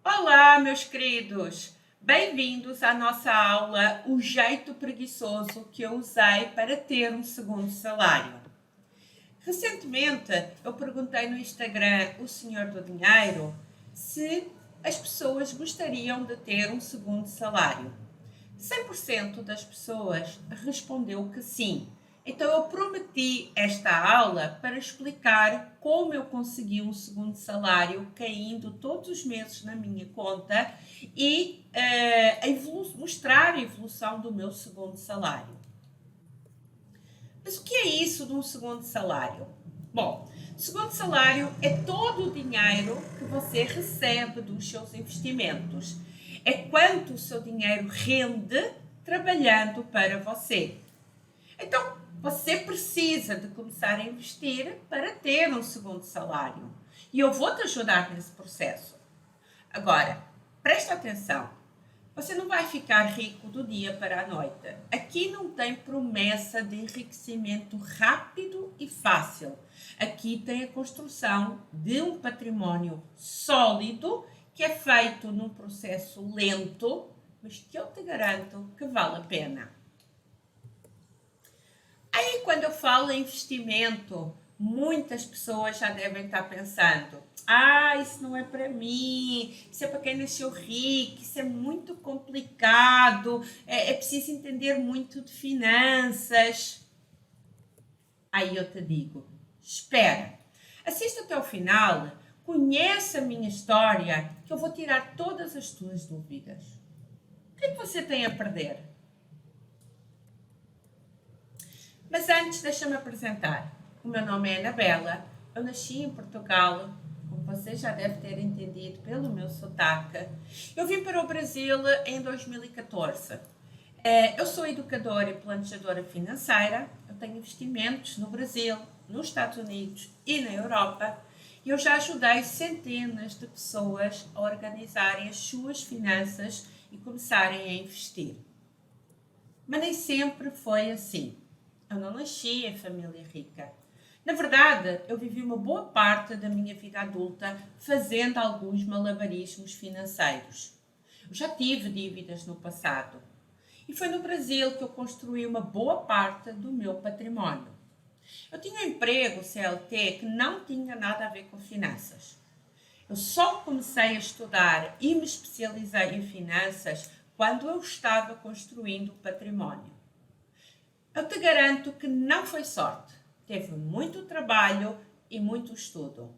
Olá, meus queridos! Bem-vindos à nossa aula O Jeito Preguiçoso que eu usei para ter um segundo salário. Recentemente, eu perguntei no Instagram O Senhor do Dinheiro se as pessoas gostariam de ter um segundo salário. 100% das pessoas respondeu que sim. Então eu prometi esta aula para explicar como eu consegui um segundo salário caindo todos os meses na minha conta e mostrar a evolução do meu segundo salário. Mas o que é isso de um segundo salário? Bom, segundo salário é todo o dinheiro que você recebe dos seus investimentos. É quanto o seu dinheiro rende trabalhando para você. Então, você precisa de começar a investir para ter um segundo salário. E eu vou te ajudar nesse processo. Agora, presta atenção. Você não vai ficar rico do dia para a noite. Aqui não tem promessa de enriquecimento rápido e fácil. Aqui tem a construção de um património sólido que é feito num processo lento, mas que eu te garanto que vale a pena. Aí, quando eu falo em investimento, muitas pessoas já devem estar pensando: isso não é para mim, isso é para quem nasceu rico, isso é muito complicado, é preciso entender muito de finanças. Aí eu te digo: espera, assista até o final, conheça a minha história, que eu vou tirar todas as tuas dúvidas. O que é que você tem a perder? Mas antes, deixa-me apresentar. O meu nome é Anabela, eu nasci em Portugal, como você já deve ter entendido pelo meu sotaque. Eu vim para o Brasil em 2014. Eu sou educadora e planejadora financeira, eu tenho investimentos no Brasil, nos Estados Unidos e na Europa, e eu já ajudei centenas de pessoas a organizarem as suas finanças e começarem a investir. Mas nem sempre foi assim. Eu não nasci em família rica. Na verdade, eu vivi uma boa parte da minha vida adulta fazendo alguns malabarismos financeiros. Eu já tive dívidas no passado. E foi no Brasil que eu construí uma boa parte do meu património. Eu tinha um emprego CLT que não tinha nada a ver com finanças. Eu só comecei a estudar e me especializei em finanças quando eu estava construindo o património. Eu te garanto que não foi sorte. Teve muito trabalho e muito estudo.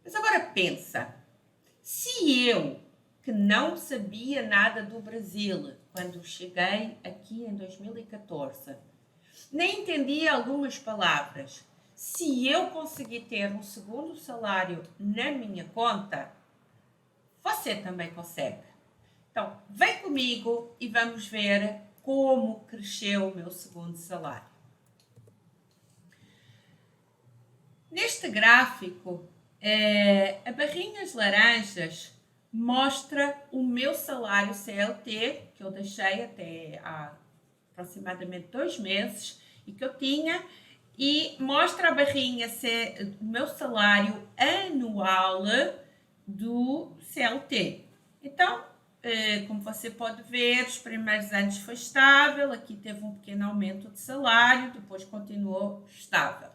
Mas agora pensa, se eu, que não sabia nada do Brasil quando cheguei aqui em 2014, nem entendia algumas palavras, se eu consegui ter um segundo salário na minha conta, você também consegue. Então, vem comigo e vamos ver como cresceu o meu segundo salário. Neste gráfico, a barrinhas laranjas mostra o meu salário CLT, que eu deixei até há aproximadamente 2 meses e que eu tinha, e mostra a barrinha o meu salário anual do CLT. Então, como você pode ver, os primeiros anos foi estável, aqui teve um pequeno aumento de salário, depois continuou estável.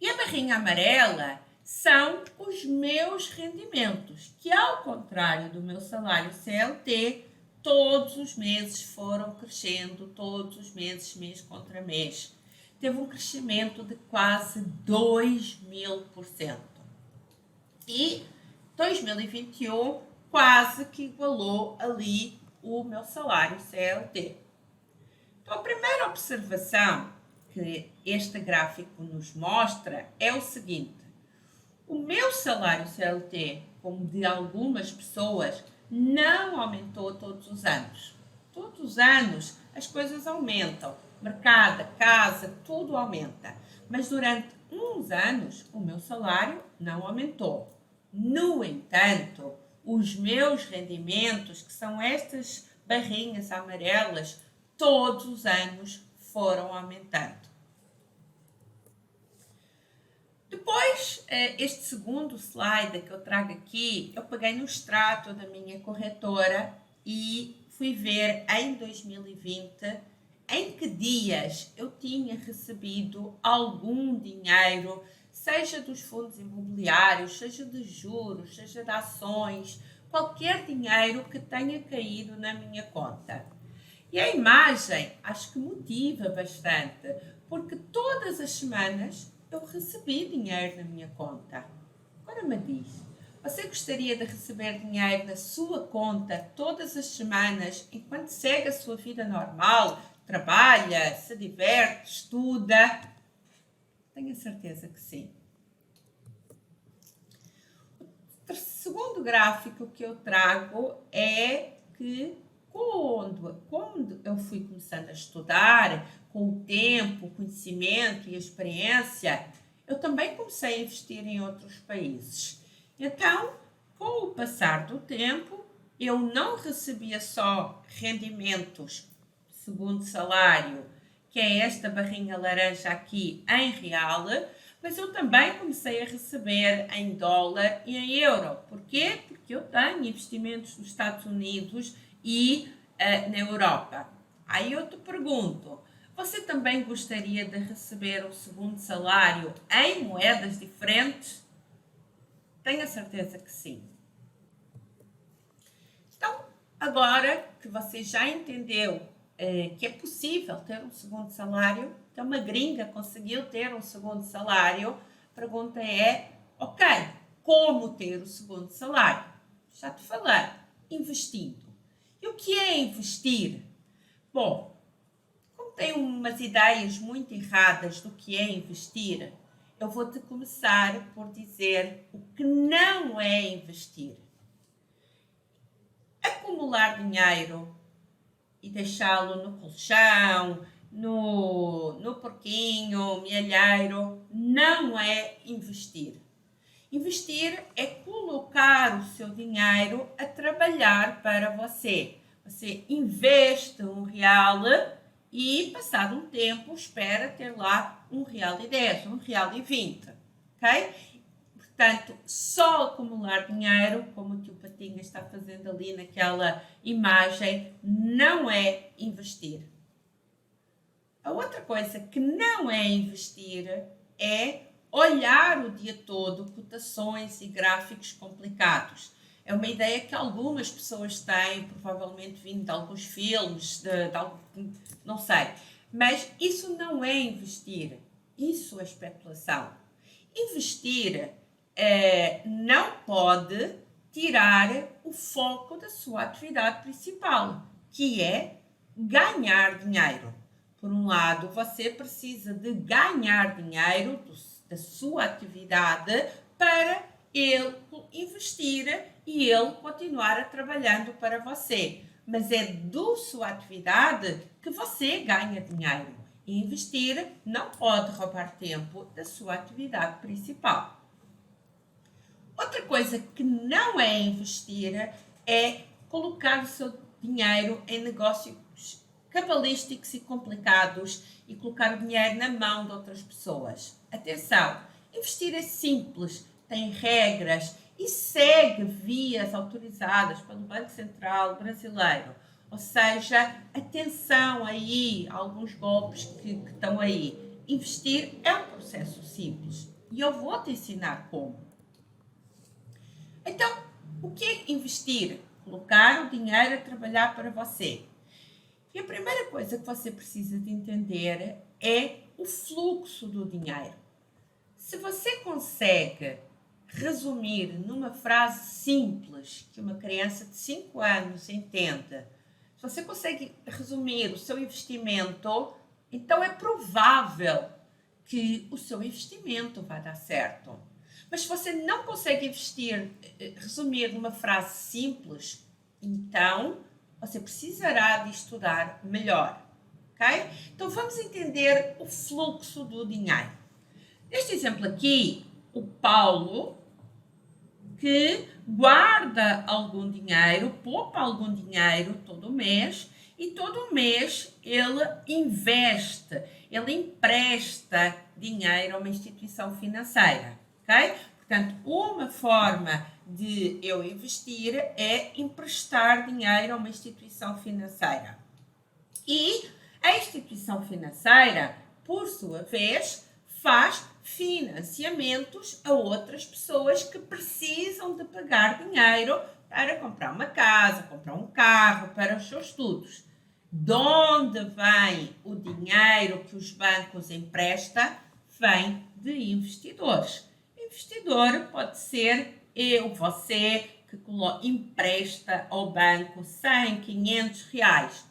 E a barrinha amarela são os meus rendimentos, que ao contrário do meu salário CLT, todos os meses foram crescendo, todos os meses, mês contra mês. Teve um crescimento de quase 2000%. E 2021 quase que igualou ali o meu salário CLT. Então, a primeira observação que este gráfico nos mostra é o seguinte: o meu salário CLT, como de algumas pessoas, não aumentou todos os anos. Todos os anos as coisas aumentam, mercado, casa, tudo aumenta. Mas durante uns anos o meu salário não aumentou. No entanto, os meus rendimentos, que são estas barrinhas amarelas, todos os anos foram aumentando. Depois, este segundo slide que eu trago aqui, eu peguei no extrato da minha corretora e fui ver em 2020 em que dias eu tinha recebido algum dinheiro, seja dos fundos imobiliários, seja de juros, seja de ações, qualquer dinheiro que tenha caído na minha conta. E a imagem acho que motiva bastante, porque todas as semanas eu recebi dinheiro na minha conta. Agora me diz, você gostaria de receber dinheiro na sua conta todas as semanas enquanto segue a sua vida normal, trabalha, se diverte, estuda? Tenho a certeza que sim. O segundo gráfico que eu trago é que quando eu fui começando a estudar, com o tempo, o conhecimento e a experiência, eu também comecei a investir em outros países. Então, com o passar do tempo, eu não recebia só rendimentos segundo salário, que é esta barrinha laranja aqui em real, mas eu também comecei a receber em dólar e em euro. Porquê? Porque eu tenho investimentos nos Estados Unidos e na Europa. Aí eu te pergunto, você também gostaria de receber o segundo salário em moedas diferentes? Tenho a certeza que sim. Então, agora que você já entendeu que é possível ter um segundo salário, que uma gringa conseguiu ter um segundo salário, a pergunta é, ok, como ter o segundo salário? Já te falei, investindo. E o que é investir? Bom, como tenho umas ideias muito erradas do que é investir, eu vou-te começar por dizer o que não é investir. Acumular dinheiro e deixá-lo no colchão, no porquinho, milheiro, não é investir. Investir é colocar o seu dinheiro a trabalhar para você. Você investe R$1 e, passado um tempo, espera ter lá R$1,10, R$1,20, ok? Portanto, só acumular dinheiro, como o tio Patinha está fazendo ali naquela imagem, não é investir. A outra coisa que não é investir é olhar o dia todo cotações e gráficos complicados. É uma ideia que algumas pessoas têm, provavelmente vindo de alguns filmes, não sei. Mas isso não é investir, isso é especulação. Investir não pode tirar o foco da sua atividade principal, que é ganhar dinheiro. Por um lado, você precisa de ganhar dinheiro da sua atividade para ele investir e ele continuar trabalhando para você. Mas é da sua atividade que você ganha dinheiro. E investir não pode roubar tempo da sua atividade principal. Outra coisa que não é investir é colocar o seu dinheiro em negócios cabalísticos e complicados e colocar o dinheiro na mão de outras pessoas. Atenção, investir é simples, tem regras e segue vias autorizadas pelo Banco Central brasileiro. Ou seja, atenção aí a alguns golpes que estão aí. Investir é um processo simples e eu vou te ensinar como. Então, o que é investir? Colocar o dinheiro a trabalhar para você. E a primeira coisa que você precisa de entender é o fluxo do dinheiro. Se você consegue resumir numa frase simples que uma criança de 5 anos entenda, se você consegue resumir o seu investimento, então é provável que o seu investimento vai dar certo. Mas se você não consegue resumir numa frase simples, então você precisará de estudar melhor, ok? Então vamos entender o fluxo do dinheiro. Neste exemplo aqui, o Paulo, que guarda algum dinheiro, poupa algum dinheiro todo mês e todo mês ele investe. ele empresta dinheiro a uma instituição financeira, ok? Portanto, uma forma de eu investir é emprestar dinheiro a uma instituição financeira. E a instituição financeira, por sua vez, faz financiamentos a outras pessoas que precisam de pagar dinheiro para comprar uma casa, comprar um carro, para os seus estudos. De onde vem o dinheiro que os bancos emprestam? Vem de investidores. Investidor pode ser eu, você, que empresta ao banco 100, 500 reais.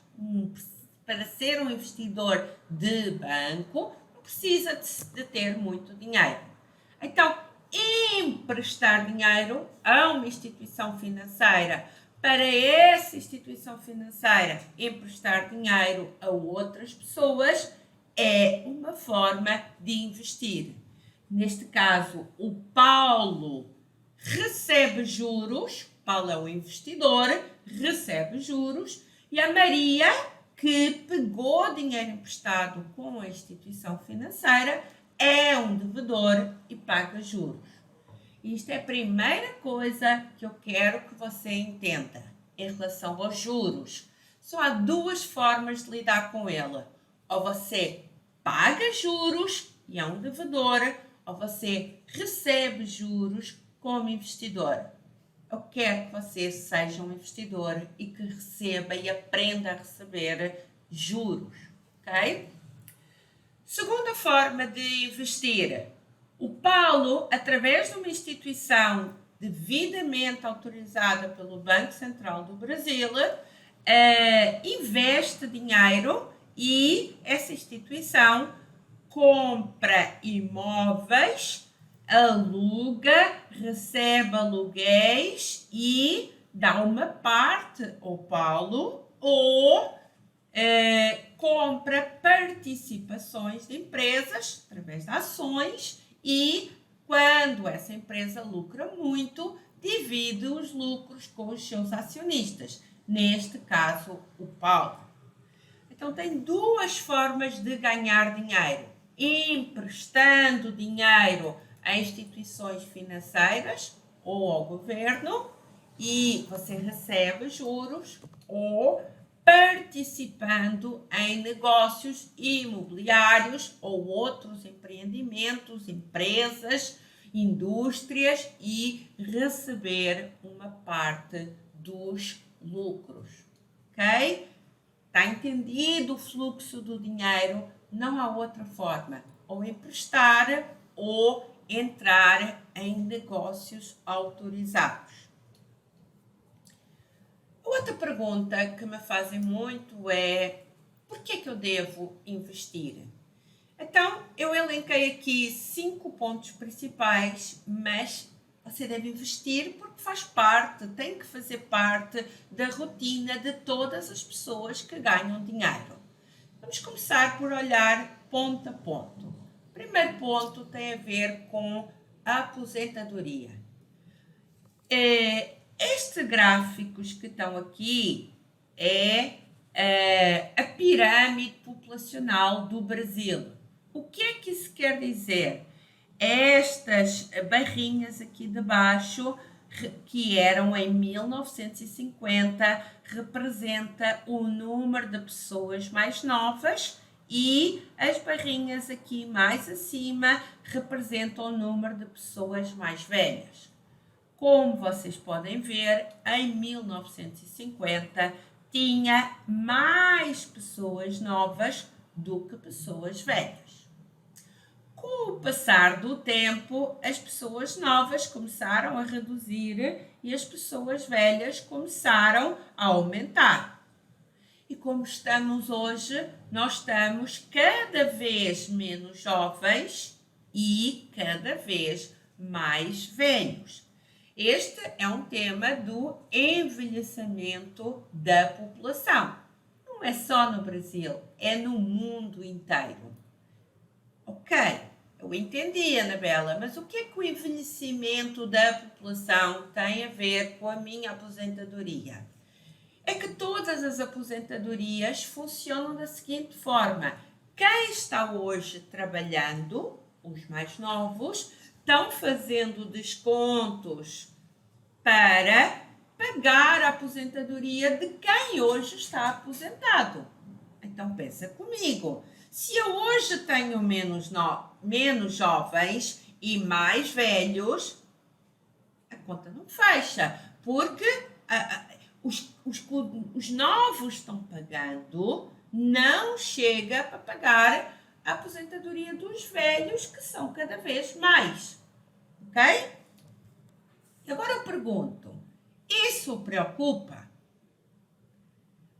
Para ser um investidor de banco, não precisa de ter muito dinheiro. Então, emprestar dinheiro a uma instituição financeira, para essa instituição financeira emprestar dinheiro a outras pessoas, é uma forma de investir. Neste caso, o Paulo recebe juros, Paulo é um investidor, recebe juros, e a Maria, que pegou dinheiro emprestado com a instituição financeira, é um devedor e paga juros. Isto é a primeira coisa que eu quero que você entenda em relação aos juros. Só há duas formas de lidar com ele. Ou você paga juros e é um devedor, ou você recebe juros como investidor. Eu quero que você seja um investidor e que receba e aprenda a receber juros, ok? Segunda forma de investir. O Paulo, através de uma instituição devidamente autorizada pelo Banco Central do Brasil, investe dinheiro e essa instituição compra imóveis, aluga, recebe aluguéis e dá uma parte ao Paulo ou compra participações de empresas através de ações e, quando essa empresa lucra muito, divide os lucros com os seus acionistas, neste caso, o Paulo. Então, tem duas formas de ganhar dinheiro: emprestando dinheiro a instituições financeiras ou ao governo e você recebe juros, ou participando em negócios imobiliários ou outros empreendimentos, empresas, indústrias e receber uma parte dos lucros, ok? Está entendido o fluxo do dinheiro? Não há outra forma, ou emprestar ou entrar em negócios autorizados. Outra pergunta que me fazem muito é: por que eu devo investir? Então, eu elenquei aqui 5 pontos principais, mas você deve investir porque faz parte, tem que fazer parte da rotina de todas as pessoas que ganham dinheiro. Vamos começar por olhar ponto a ponto. O primeiro ponto tem a ver com a aposentadoria. Estes gráficos que estão aqui é a pirâmide populacional do Brasil. O que é que isso quer dizer? Estas barrinhas aqui de baixo, que eram em 1950, representa o número de pessoas mais novas, e as barrinhas aqui mais acima representam o número de pessoas mais velhas. Como vocês podem ver, em 1950 tinha mais pessoas novas do que pessoas velhas. Com o passar do tempo, as pessoas novas começaram a reduzir e as pessoas velhas começaram a aumentar. E como estamos hoje, nós estamos cada vez menos jovens e cada vez mais velhos. Este é um tema do envelhecimento da população. Não é só no Brasil, é no mundo inteiro. Ok, eu entendi, Anabela, mas o que é que o envelhecimento da população tem a ver com a minha aposentadoria? É que todas as aposentadorias funcionam da seguinte forma: Quem está hoje trabalhando, os mais novos, estão fazendo descontos para pagar a aposentadoria de quem hoje está aposentado. Então pensa comigo, se eu hoje tenho menos jovens e mais velhos, a conta não fecha, porque os novos estão pagando, não chega para pagar a aposentadoria dos velhos, que são cada vez mais. Ok? E agora eu pergunto, isso preocupa?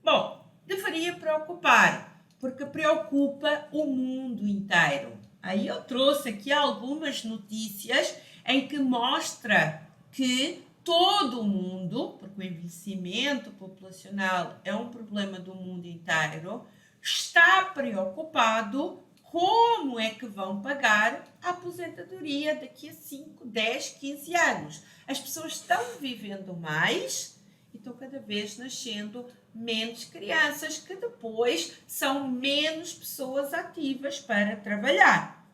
Bom, deveria preocupar, porque preocupa o mundo inteiro. Aí eu trouxe aqui algumas notícias em que mostra que todo o mundo, porque o envelhecimento populacional é um problema do mundo inteiro, está preocupado como é que vão pagar a aposentadoria daqui a 5, 10, 15 anos. As pessoas estão vivendo mais e estão cada vez nascendo menos crianças, que depois são menos pessoas ativas para trabalhar.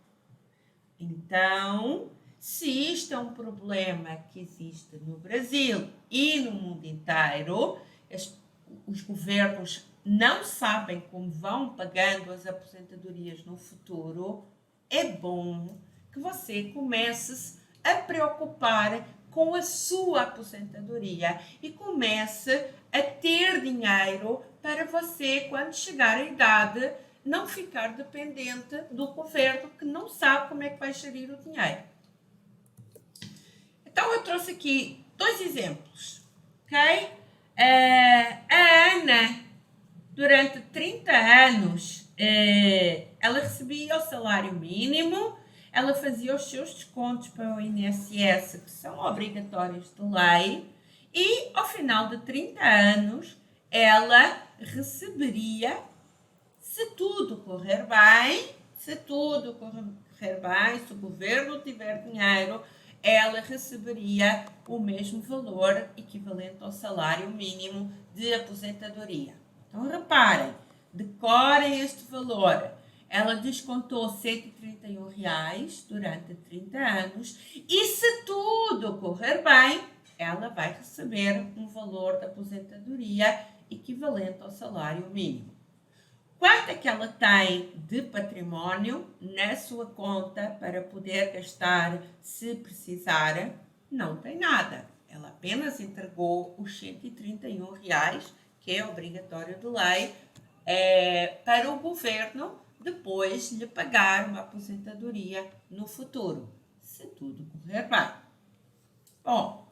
Então, se isto é um problema que existe no Brasil e no mundo inteiro, os governos não sabem como vão pagando as aposentadorias no futuro, é bom que você comece a preocupar com a sua aposentadoria e comece a ter dinheiro para você, quando chegar à idade, não ficar dependente do governo que não sabe como é que vai gerir o dinheiro. Então, eu trouxe aqui 2 exemplos, ok? A Ana, durante 30 anos, ela recebia o salário mínimo, ela fazia os seus descontos para o INSS, que são obrigatórios de lei, e ao final de 30 anos, ela receberia, se tudo correr bem, se o governo tiver dinheiro, ela receberia o mesmo valor equivalente ao salário mínimo de aposentadoria. Então, reparem, decorem este valor. Ela descontou R$131 durante 30 anos e, se tudo correr bem, ela vai receber um valor de aposentadoria equivalente ao salário mínimo. Quanto é que ela tem de património na sua conta para poder gastar se precisar? Não tem nada. Ela apenas entregou os R$131, que é obrigatório de lei, para o governo depois lhe pagar uma aposentadoria no futuro, se tudo correr bem. Bom,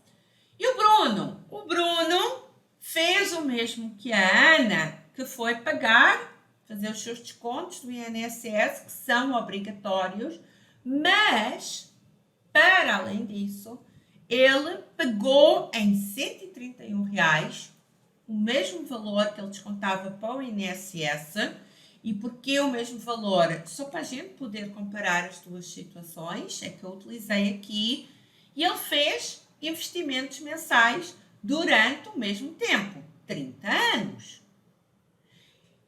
e o Bruno? O Bruno fez o mesmo que a Ana, que foi fazer os seus descontos do INSS, que são obrigatórios, mas, para além disso, ele pagou em R$131 o mesmo valor que ele descontava para o INSS. E porquê o mesmo valor? Só para a gente poder comparar as duas situações, é que eu utilizei aqui, e ele fez investimentos mensais durante o mesmo tempo, 30 anos.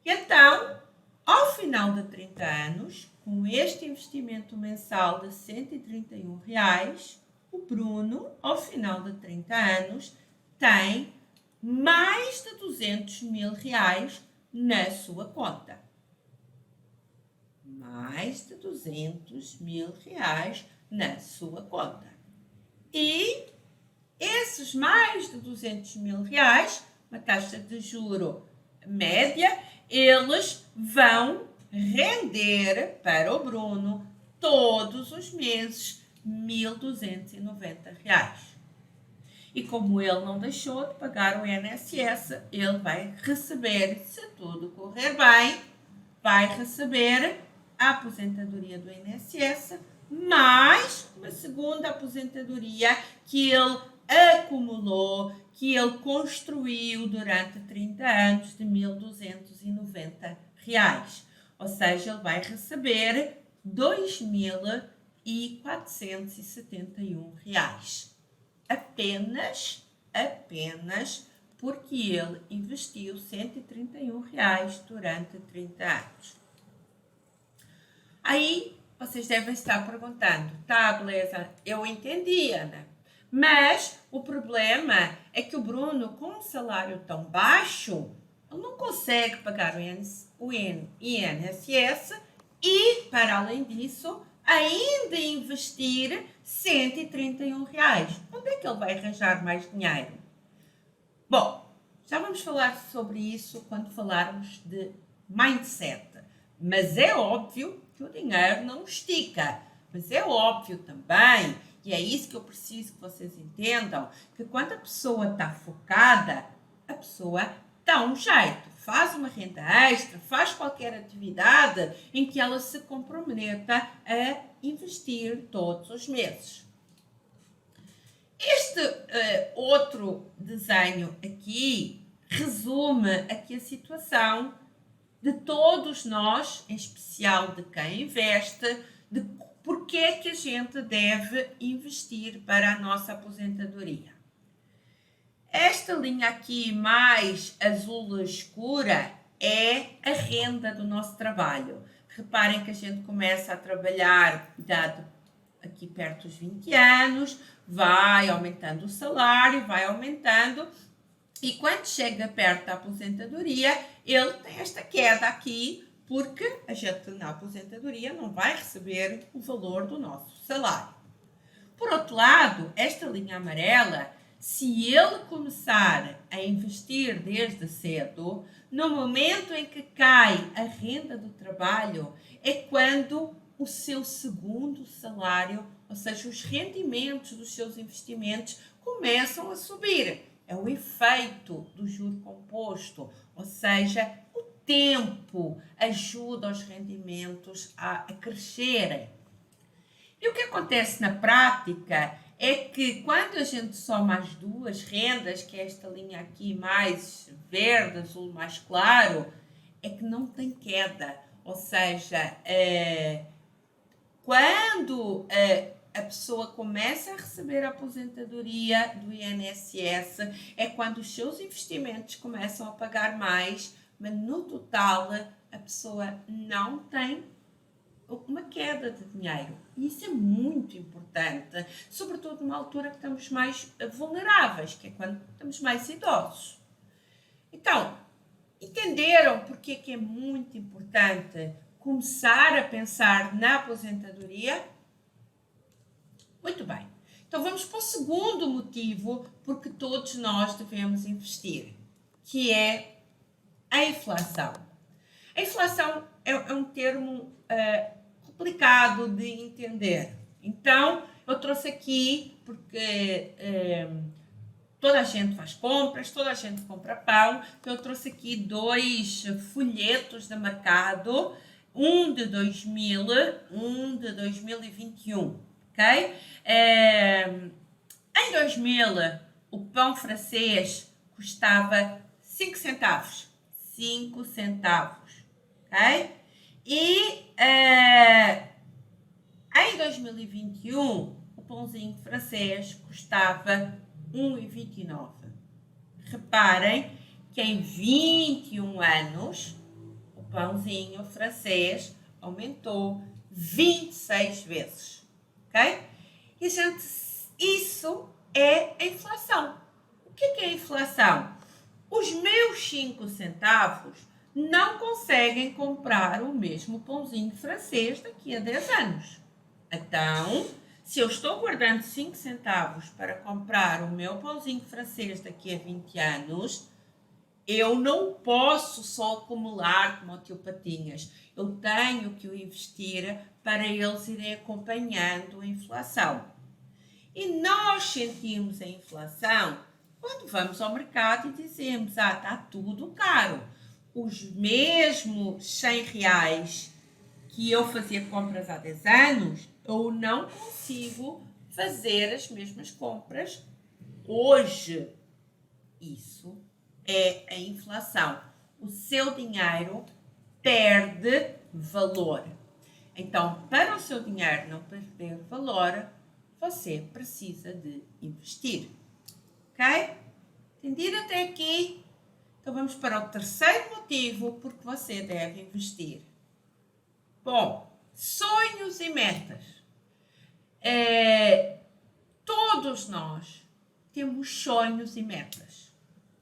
Então, ao final de 30 anos, com este investimento mensal de R$131, o Bruno, ao final de 30 anos, tem mais de R$200.000 na sua conta. Mais de R$200.000 na sua conta. E esses mais de R$200.000, uma taxa de juro média, eles vão render para o Bruno todos os meses R$1.290. E como ele não deixou de pagar o INSS, ele vai receber, se tudo correr bem, vai receber a aposentadoria do INSS, mais uma segunda aposentadoria que ele acumulou, que ele construiu durante 30 anos de R$1.290. Ou seja, ele vai receber R$2.471. Apenas porque ele investiu R$131 durante 30 anos. Aí vocês devem estar perguntando, tá, beleza, eu entendi, Ana. Mas o problema é que o Bruno, com um salário tão baixo, ele não consegue pagar o INSS e, para além disso, ainda investir 131 reais. Onde é que ele vai arranjar mais dinheiro? Bom, já vamos falar sobre isso quando falarmos de mindset. Mas é óbvio que o dinheiro não estica. Mas é óbvio também, e é isso que eu preciso que vocês entendam, que quando a pessoa está focada, a pessoa dá um jeito, faz uma renda extra, faz qualquer atividade em que ela se comprometa a investir todos os meses. Este outro desenho aqui resume aqui a situação de todos nós, em especial de quem investe, de porque é que a gente deve investir para a nossa aposentadoria. Esta linha aqui mais azul escura é a renda do nosso trabalho. Reparem que a gente começa a trabalhar aqui perto dos 20 anos, vai aumentando o salário, vai aumentando, e quando chega perto da aposentadoria, ele tem esta queda aqui, porque a gente na aposentadoria não vai receber o valor do nosso salário. Por outro lado, esta linha amarela, se ele começar a investir desde cedo, no momento em que cai a renda do trabalho, é quando o seu segundo salário, ou seja, os rendimentos dos seus investimentos, começam a subir. É o efeito do juro composto, ou seja, o tempo ajuda os rendimentos a crescerem. E o que acontece na prática é que quando a gente soma as duas rendas, que é esta linha aqui mais verde, azul mais claro, é que não tem queda. Ou seja, quando a pessoa começa a receber a aposentadoria do INSS, é quando os seus investimentos começam a pagar mais, mas no total a pessoa não tem uma queda de dinheiro. E isso é muito importante, sobretudo numa altura que estamos mais vulneráveis, que é quando estamos mais idosos. Então, entenderam porque que é muito importante começar a pensar na aposentadoria? Muito bem. Então vamos para o segundo motivo porque todos nós devemos investir, que é a inflação. A inflação é um termo complicado de entender. Então, eu trouxe aqui porque toda a gente faz compras, toda a gente compra pão. Então, eu trouxe aqui 2 folhetos de mercado, um de 2000, um de 2021, ok? Em 2000, o pão francês custava 5 centavos. 5 centavos, ok? E em 2021, o pãozinho francês custava 1,29. Reparem que em 21 anos, o pãozinho francês aumentou 26 vezes, ok? E, gente, isso é a inflação. O que é a inflação? Os meus 5 centavos não conseguem comprar o mesmo pãozinho francês daqui a 10 anos. Então, se eu estou guardando 5 centavos para comprar o meu pãozinho francês daqui a 20 anos, eu não posso só acumular como o tio Patinhas. Eu tenho que o investir para eles irem acompanhando a inflação. E nós sentimos a inflação quando vamos ao mercado e dizemos, está tudo caro. Os mesmos 100 reais que eu fazia compras há 10 anos, eu não consigo fazer as mesmas compras hoje. Isso é a inflação. O seu dinheiro perde valor. Então, para o seu dinheiro não perder valor, você precisa de investir. Ok? Entendido até aqui? Então, vamos para o terceiro motivo porque você deve investir. Bom, Sonhos e metas. Todos nós temos sonhos e metas.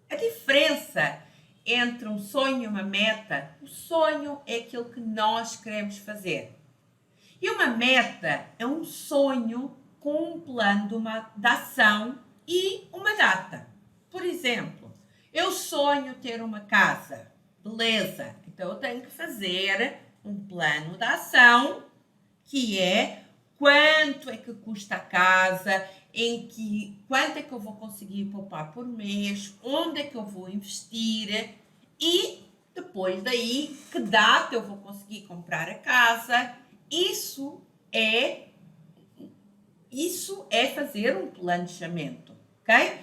A diferença entre um sonho e uma meta, o sonho é aquilo que nós queremos fazer. E uma meta é um sonho com um plano de ação e uma data. Por exemplo, eu sonho ter uma casa. Beleza, então eu tenho que fazer um plano de ação, que é quanto é que custa a casa, quanto é que eu vou conseguir poupar por mês, onde é que eu vou investir e depois daí que data eu vou conseguir comprar a casa. Isso é fazer um planejamento, ok?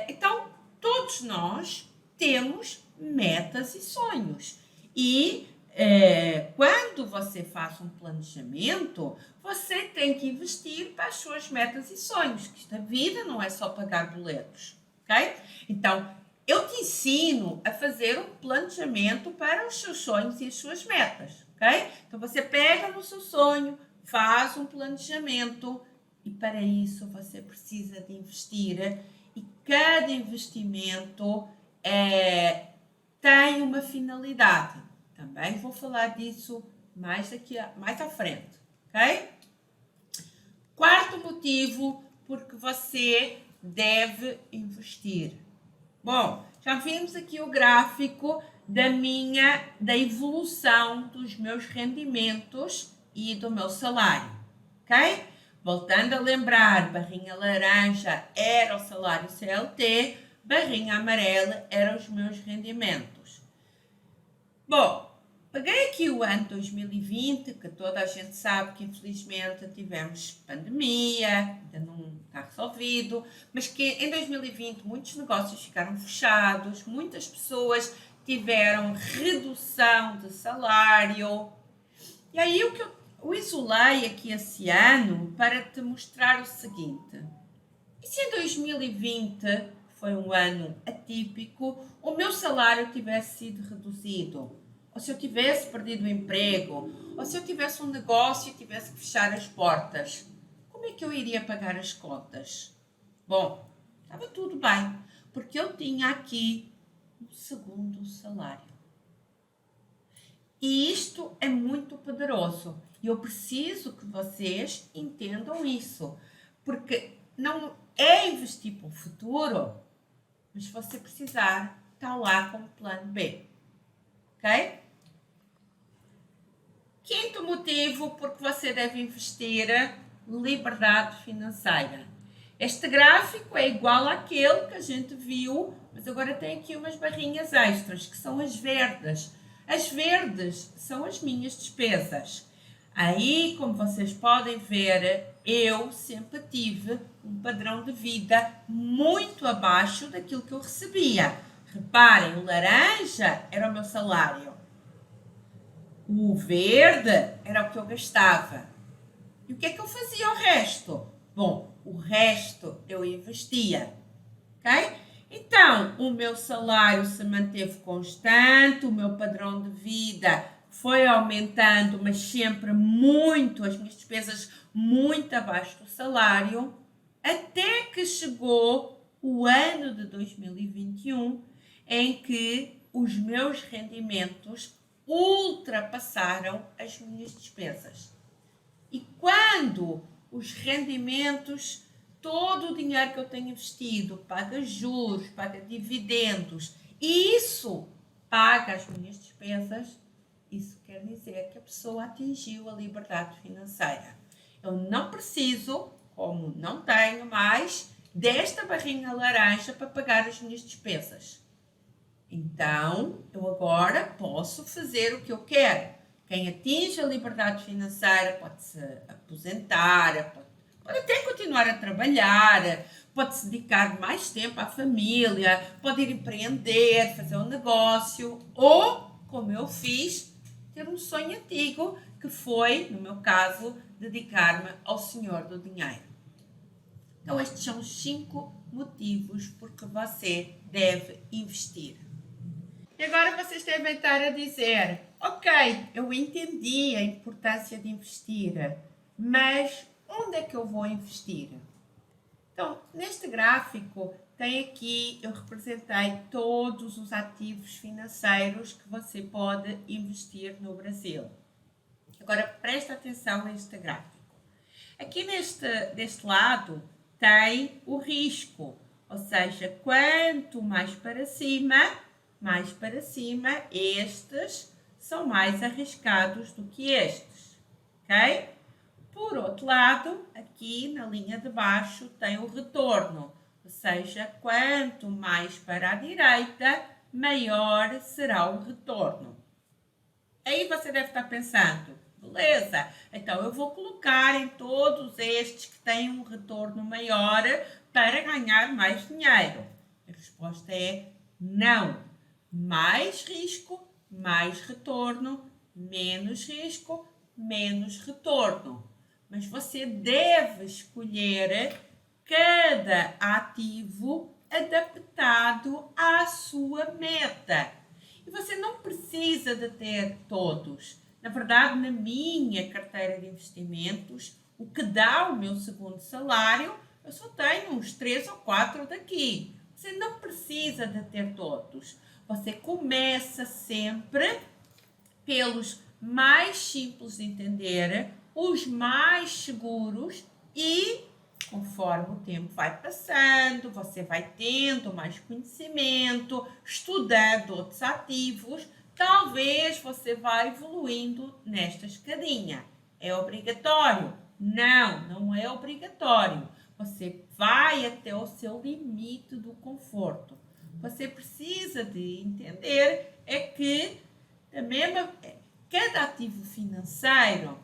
Então, todos nós temos metas e sonhos. E quando você faz um planejamento, você tem que investir para as suas metas e sonhos, que esta vida não é só pagar boletos, ok? Então, eu te ensino a fazer um planejamento para os seus sonhos e as suas metas, ok? Então, você pega no seu sonho, faz um planejamento e para isso você precisa de investir e cada investimento tem uma finalidade. Também vou falar disso mais à frente, ok? Quarto motivo porque você deve investir. Bom, já vimos aqui o gráfico da evolução dos meus rendimentos e do meu salário, ok? Voltando a lembrar, barrinha laranja era o salário CLT, barrinha amarela eram os meus rendimentos. Bom, peguei aqui o ano 2020, que toda a gente sabe que infelizmente tivemos pandemia, ainda não está resolvido, mas que em 2020 muitos negócios ficaram fechados, muitas pessoas tiveram redução de salário. E aí eu isolei aqui esse ano para te mostrar o seguinte. E se em 2020 foi um ano atípico, o meu salário tivesse sido reduzido? Ou se eu tivesse perdido o emprego? Ou se eu tivesse um negócio e tivesse que fechar as portas? Como é que eu iria pagar as contas? Bom, estava tudo bem, porque eu tinha aqui um segundo salário. E isto é muito poderoso. E eu preciso que vocês entendam isso. Porque não é investir para o futuro, mas se você precisar, está lá como plano B. Ok? Quinto motivo porque você deve investir: liberdade financeira. Este gráfico é igual àquele que a gente viu, mas agora tem aqui umas barrinhas extras, que são as verdes. As verdes são as minhas despesas. Aí, como vocês podem ver, eu sempre tive um padrão de vida muito abaixo daquilo que eu recebia. Reparem, o laranja era o meu salário. O verde era o que eu gastava. E o que é que eu fazia o resto? Bom, o resto eu investia. Ok? Então, o meu salário se manteve constante, o meu padrão de vida foi aumentando, mas sempre muito, as minhas despesas muito abaixo do salário, até que chegou o ano de 2021, em que os meus rendimentos ultrapassaram as minhas despesas. E quando os rendimentos, todo o dinheiro que eu tenho investido, paga juros, paga dividendos, e isso paga as minhas despesas, isso quer dizer que a pessoa atingiu a liberdade financeira. Eu não preciso, como não tenho mais, desta barrinha laranja para pagar as minhas despesas. Então, eu agora posso fazer o que eu quero. Quem atinge a liberdade financeira pode se aposentar, pode até continuar a trabalhar, pode se dedicar mais tempo à família, pode ir empreender, fazer um negócio, ou, como eu fiz, ter um sonho antigo, que foi, no meu caso, dedicar-me ao Senhor do Dinheiro. Então, estes são os 5 motivos por que você deve investir. E agora vocês devem estar a dizer: Ok, eu entendi a importância de investir, mas onde é que eu vou investir? Então, neste gráfico, tem aqui, eu representei todos os ativos financeiros que você pode investir no Brasil. Agora, presta atenção neste gráfico. Aqui deste lado tem o risco, ou seja, quanto mais para cima, estes são mais arriscados do que estes, ok? Por outro lado, aqui na linha de baixo tem o retorno, ou seja, quanto mais para a direita, maior será o retorno. Aí você deve estar pensando, beleza, então eu vou colocar em todos estes que têm um retorno maior para ganhar mais dinheiro. A resposta é não. Mais risco, mais retorno, menos risco, menos retorno. Mas você deve escolher cada ativo adaptado à sua meta. E você não precisa de ter todos. Na verdade, na minha carteira de investimentos, o que dá o meu segundo salário, eu só tenho uns 3 ou 4 daqui. Você não precisa de ter todos. Você começa sempre pelos mais simples de entender, os mais seguros e, conforme o tempo vai passando, você vai tendo mais conhecimento, estudando outros ativos, talvez você vá evoluindo nesta escadinha. É obrigatório? Não, não é obrigatório. Você vai até o seu limite do conforto. Você precisa de entender é que cada ativo financeiro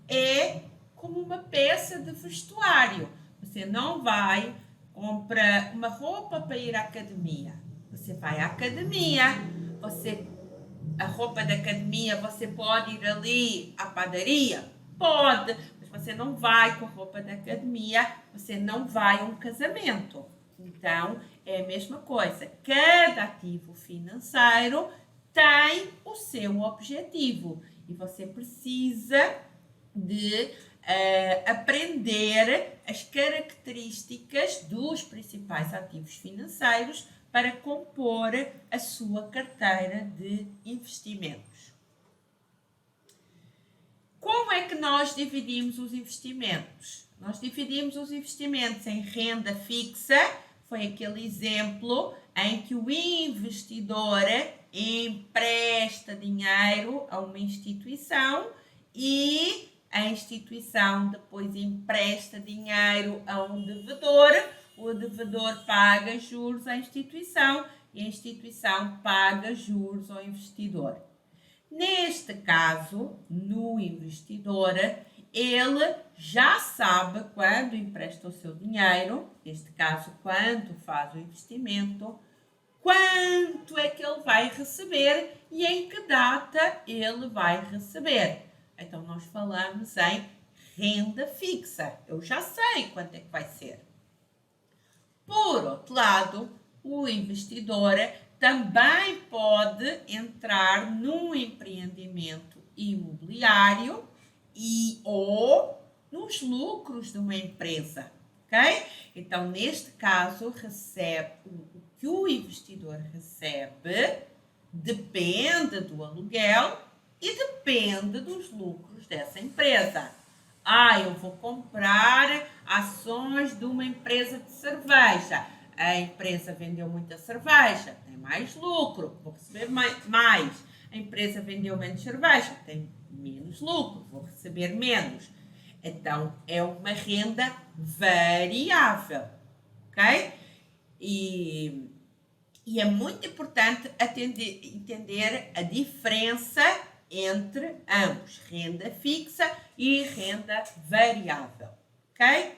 é como uma peça de vestuário. Você não vai comprar uma roupa para ir à academia. Você vai à academia, a roupa da academia, você pode ir ali à padaria? Pode, mas você não vai com a roupa da academia, você não vai a um casamento. Então, é a mesma coisa. Cada ativo financeiro tem o seu objetivo e você precisa de aprender as características dos principais ativos financeiros para compor a sua carteira de investimentos. Como é que nós dividimos os investimentos? Nós dividimos os investimentos em renda fixa, foi aquele exemplo em que o investidor empresta dinheiro a uma instituição e a instituição depois empresta dinheiro a um devedor, o devedor paga juros à instituição e a instituição paga juros ao investidor. Neste caso, no investidor, ele já sabe quando empresta o seu dinheiro, neste caso, quando faz o investimento, quanto é que ele vai receber e em que data ele vai receber. Então, nós falamos em renda fixa. Eu já sei quanto é que vai ser. Por outro lado, o investidor também pode entrar num empreendimento imobiliário ou nos lucros de uma empresa, ok? Então, neste caso, o que o investidor recebe depende do aluguel e depende dos lucros dessa empresa. Eu vou comprar ações de uma empresa de cerveja. A empresa vendeu muita cerveja, tem mais lucro, vou receber mais. A empresa vendeu menos cerveja, tem menos lucro, vou receber menos. Então, é uma renda variável, ok? E é muito importante entender a diferença entre ambos, renda fixa e renda variável, ok?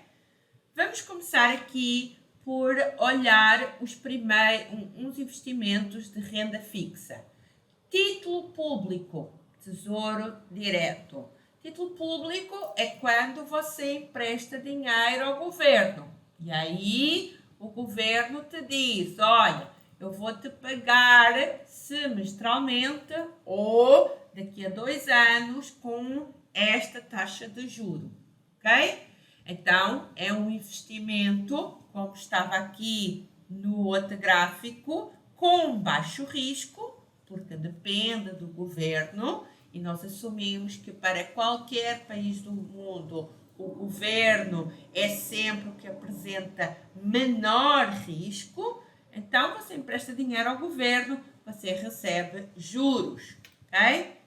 Vamos começar aqui por olhar uns investimentos de renda fixa. Título público, tesouro direto. Título público é quando você empresta dinheiro ao governo. E aí o governo te diz, olha, eu vou te pagar semestralmente ou daqui a 2 anos com esta taxa de juro, ok? Então, é um investimento, como estava aqui no outro gráfico, com baixo risco, porque depende do governo, e nós assumimos que para qualquer país do mundo o governo é sempre o que apresenta menor risco. Então, você empresta dinheiro ao governo, você recebe juros, ok?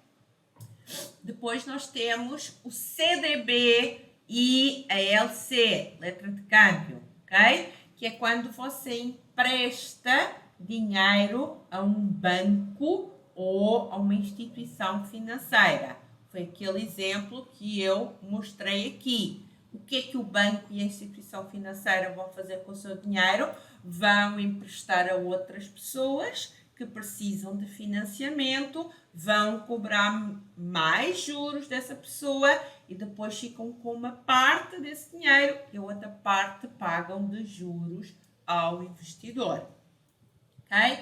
Depois nós temos o CDB e a LC, letra de câmbio, ok? Que é quando você empresta dinheiro a um banco ou a uma instituição financeira. Foi aquele exemplo que eu mostrei aqui. O que é que o banco e a instituição financeira vão fazer com o seu dinheiro? Vão emprestar a outras pessoas que precisam de financiamento, vão cobrar mais juros dessa pessoa e depois ficam com uma parte desse dinheiro e a outra parte pagam de juros ao investidor. Ok?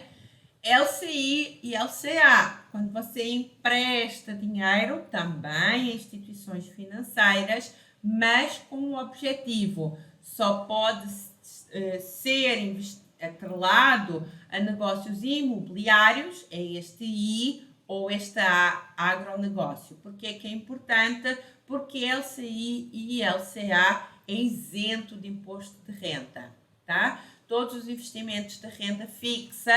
LCI e LCA, quando você empresta dinheiro também a instituições financeiras, mas com um objetivo, só pode ser atrelado a negócios imobiliários, é este I ou este A, agronegócio. Porque é que é importante? Porque LCI e LCA é isento de imposto de renda, tá? Todos os investimentos de renda fixa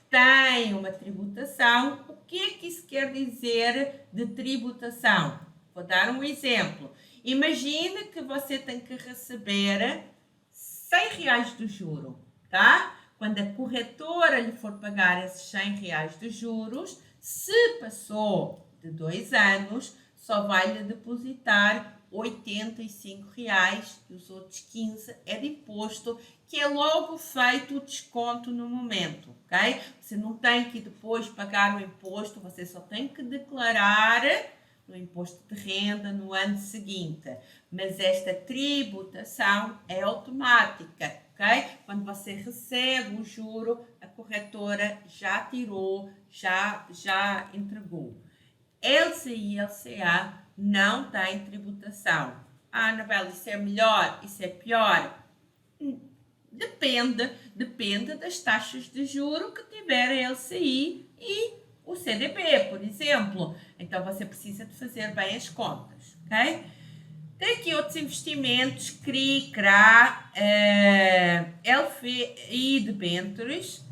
têm uma tributação. O que é que isso quer dizer de tributação? Vou dar um exemplo. Imagine que você tem que receber R$100 de juro, tá? Quando a corretora lhe for pagar esses R$100 de juros, se passou de 2 anos, só vai lhe depositar R$85 e os outros 15 é de imposto, que é logo feito o desconto no momento, ok? Você não tem que depois pagar o imposto, você só tem que declarar no imposto de renda no ano seguinte. Mas esta tributação é automática, ok? Quando você recebe o juro, a corretora já tirou, já entregou. LCI e LCA não têm tributação. Ah, Anabela, isso é melhor, isso é pior? Depende das taxas de juro que tiver a LCI e o CDB, por exemplo. Então, você precisa de fazer bem as contas, ok? Tem aqui outros investimentos, CRI, CRA, LFI debêntures.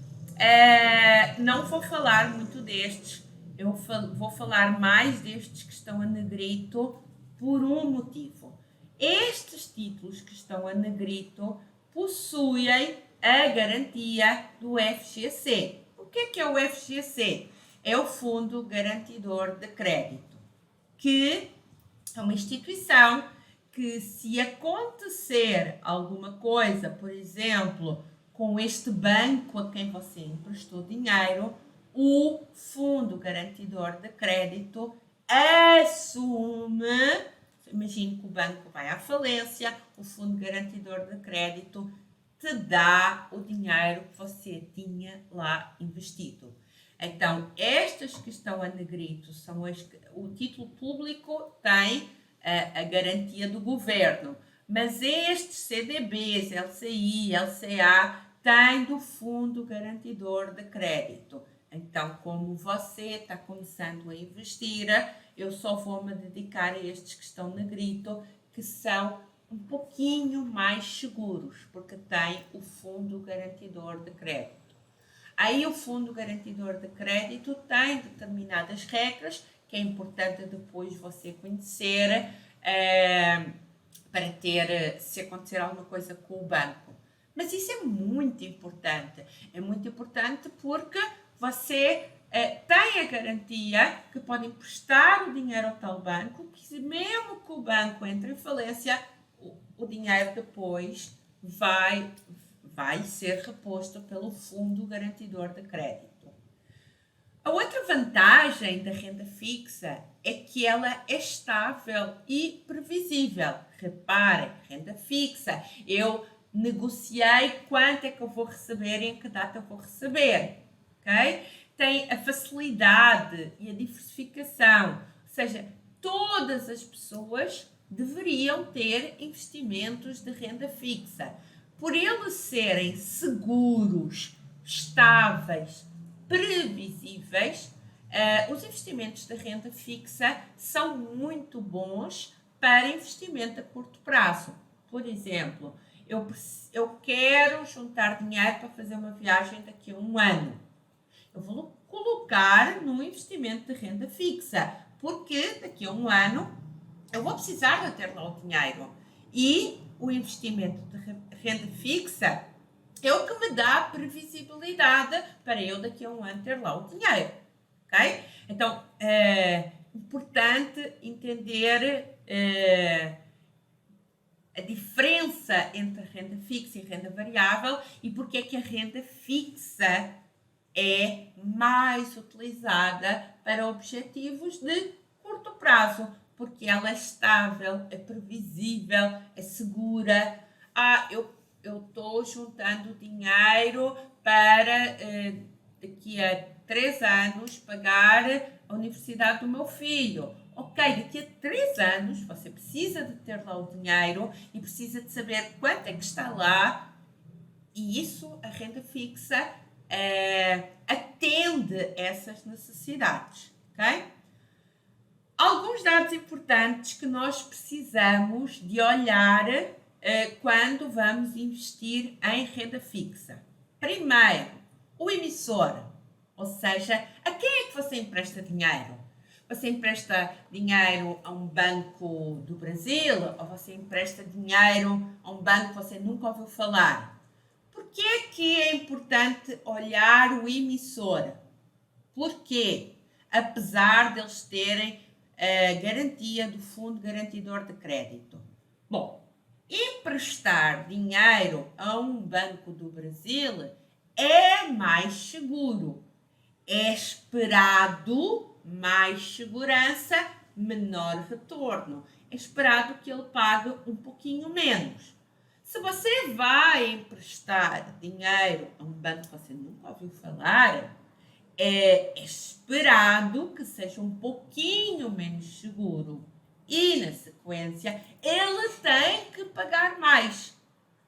Não vou falar muito destes, eu vou falar mais destes que estão a negrito por um motivo. Estes títulos que estão a negrito possuem a garantia do FGC. O que é o FGC? É o Fundo Garantidor de Crédito, que é uma instituição que, se acontecer alguma coisa, por exemplo, com este banco a quem você emprestou dinheiro, o Fundo Garantidor de Crédito assume. Imagine que o banco vai à falência, o Fundo Garantidor de Crédito te dá o dinheiro que você tinha lá investido. Então, estas que estão a negrito são as que o título público tem a garantia do governo, mas estes CDBs, LCI, LCA, têm do Fundo Garantidor de Crédito. Então, como você está começando a investir, eu só vou me dedicar a estes que estão negrito, que são um pouquinho mais seguros, porque têm o Fundo Garantidor de Crédito. Aí o Fundo Garantidor de Crédito tem determinadas regras que é importante depois você conhecer para ter, se acontecer alguma coisa com o banco. Mas isso é muito importante. É muito importante porque você tem a garantia que pode emprestar o dinheiro ao tal banco, que mesmo que o banco entre em falência, o dinheiro depois vai ser reposto pelo Fundo Garantidor de Crédito. A outra vantagem da renda fixa é que ela é estável e previsível. Reparem, renda fixa, eu negociei quanto é que eu vou receber e em que data eu vou receber, ok? tem a facilidade e a diversificação. Ou seja, todas as pessoas deveriam ter investimentos de renda fixa. Por eles serem seguros, estáveis, previsíveis, os investimentos de renda fixa são muito bons para investimento a curto prazo. Por exemplo, eu quero juntar dinheiro para fazer uma viagem daqui a um ano. Eu vou colocar no investimento de renda fixa, porque daqui a um ano eu vou precisar de ter lá o dinheiro. E o investimento de renda fixa é o que me dá previsibilidade para eu daqui a um ano ter lá o dinheiro. Ok? Então, é importante entender a diferença entre renda fixa e renda variável e porque é que a renda fixa é mais utilizada para objetivos de curto prazo, porque ela é estável, é previsível, é segura. Eu estou juntando dinheiro para daqui a 3 anos pagar a universidade do meu filho. Ok, daqui a 3 anos você precisa de ter lá o dinheiro e precisa de saber quanto é que está lá, e isso, a renda fixa, atende essas necessidades. Ok? Alguns dados importantes que nós precisamos de olhar quando vamos investir em renda fixa. Primeiro, o emissor, ou seja, a quem é que você empresta dinheiro? Você empresta dinheiro a um banco do Brasil ou você empresta dinheiro a um banco que você nunca ouviu falar? Por que é que é importante olhar o emissor? Porque, apesar deles terem a garantia do Fundo Garantidor de Crédito. Bom, emprestar dinheiro a um banco do Brasil é mais seguro. É esperado mais segurança, menor retorno. É esperado que ele pague um pouquinho menos. Se você vai emprestar dinheiro a um banco que você nunca ouviu falar, é esperado que seja um pouquinho menos seguro. E, na sequência, ele tem que pagar mais.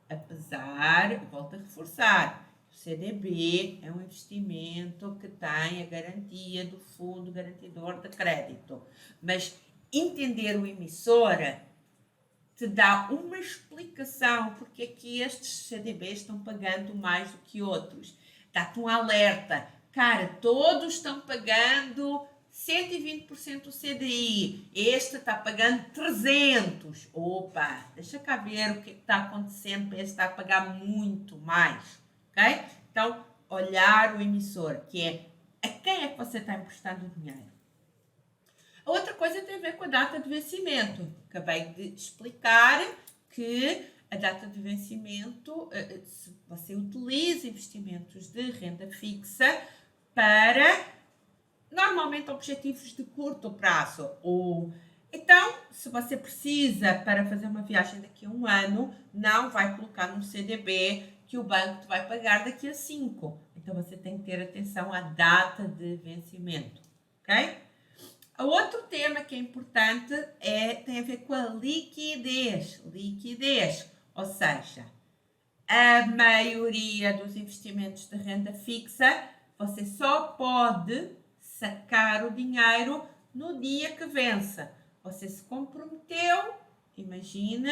Apesar, volto a reforçar, o CDB é um investimento que tem a garantia do Fundo Garantidor de Crédito. Mas entender o emissor te dá uma explicação porque é que estes CDBs estão pagando mais do que outros. Dá-te um alerta. Cara, todos estão pagando 120% do CDI. Este está pagando 300%. Opa, deixa cá ver o que está acontecendo para este estar a pagar muito mais. Ok? Então, olhar o emissor, que é a quem é que você está emprestando dinheiro. A outra coisa tem a ver com a data de vencimento. Acabei de explicar que a data de vencimento, se você utiliza investimentos de renda fixa para, normalmente, objetivos de curto prazo. Então, se você precisa para fazer uma viagem daqui a um ano, não vai colocar num CDB que o banco te vai pagar daqui a 5. Então, você tem que ter atenção à data de vencimento. Ok? O outro tema que é importante tem a ver com a liquidez. Liquidez, ou seja, a maioria dos investimentos de renda fixa, você só pode sacar o dinheiro no dia que vença. Você se comprometeu, imagina,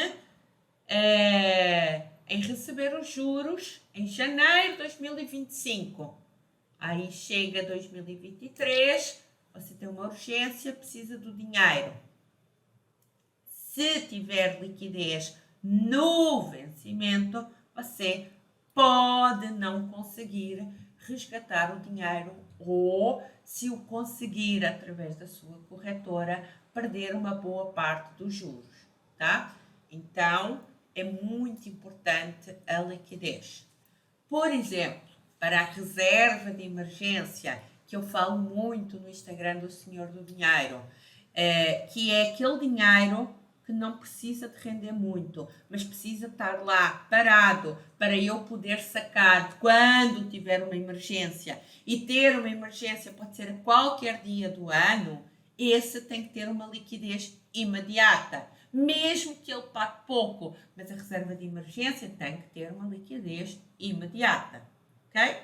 em receber os juros em janeiro de 2025. Aí chega 2023, você tem uma urgência, precisa do dinheiro. Se tiver liquidez no vencimento, você pode não conseguir resgatar o dinheiro ou, se o conseguir através da sua corretora, perder uma boa parte dos juros, tá? Então, é muito importante a liquidez. Por exemplo, para a reserva de emergência, que eu falo muito no Instagram do Senhor do Dinheiro, que é aquele dinheiro que não precisa de render muito, mas precisa estar lá parado para eu poder sacar quando tiver uma emergência. E ter uma emergência pode ser a qualquer dia do ano, esse tem que ter uma liquidez imediata. Mesmo que ele pague pouco, mas a reserva de emergência tem que ter uma liquidez imediata. Ok?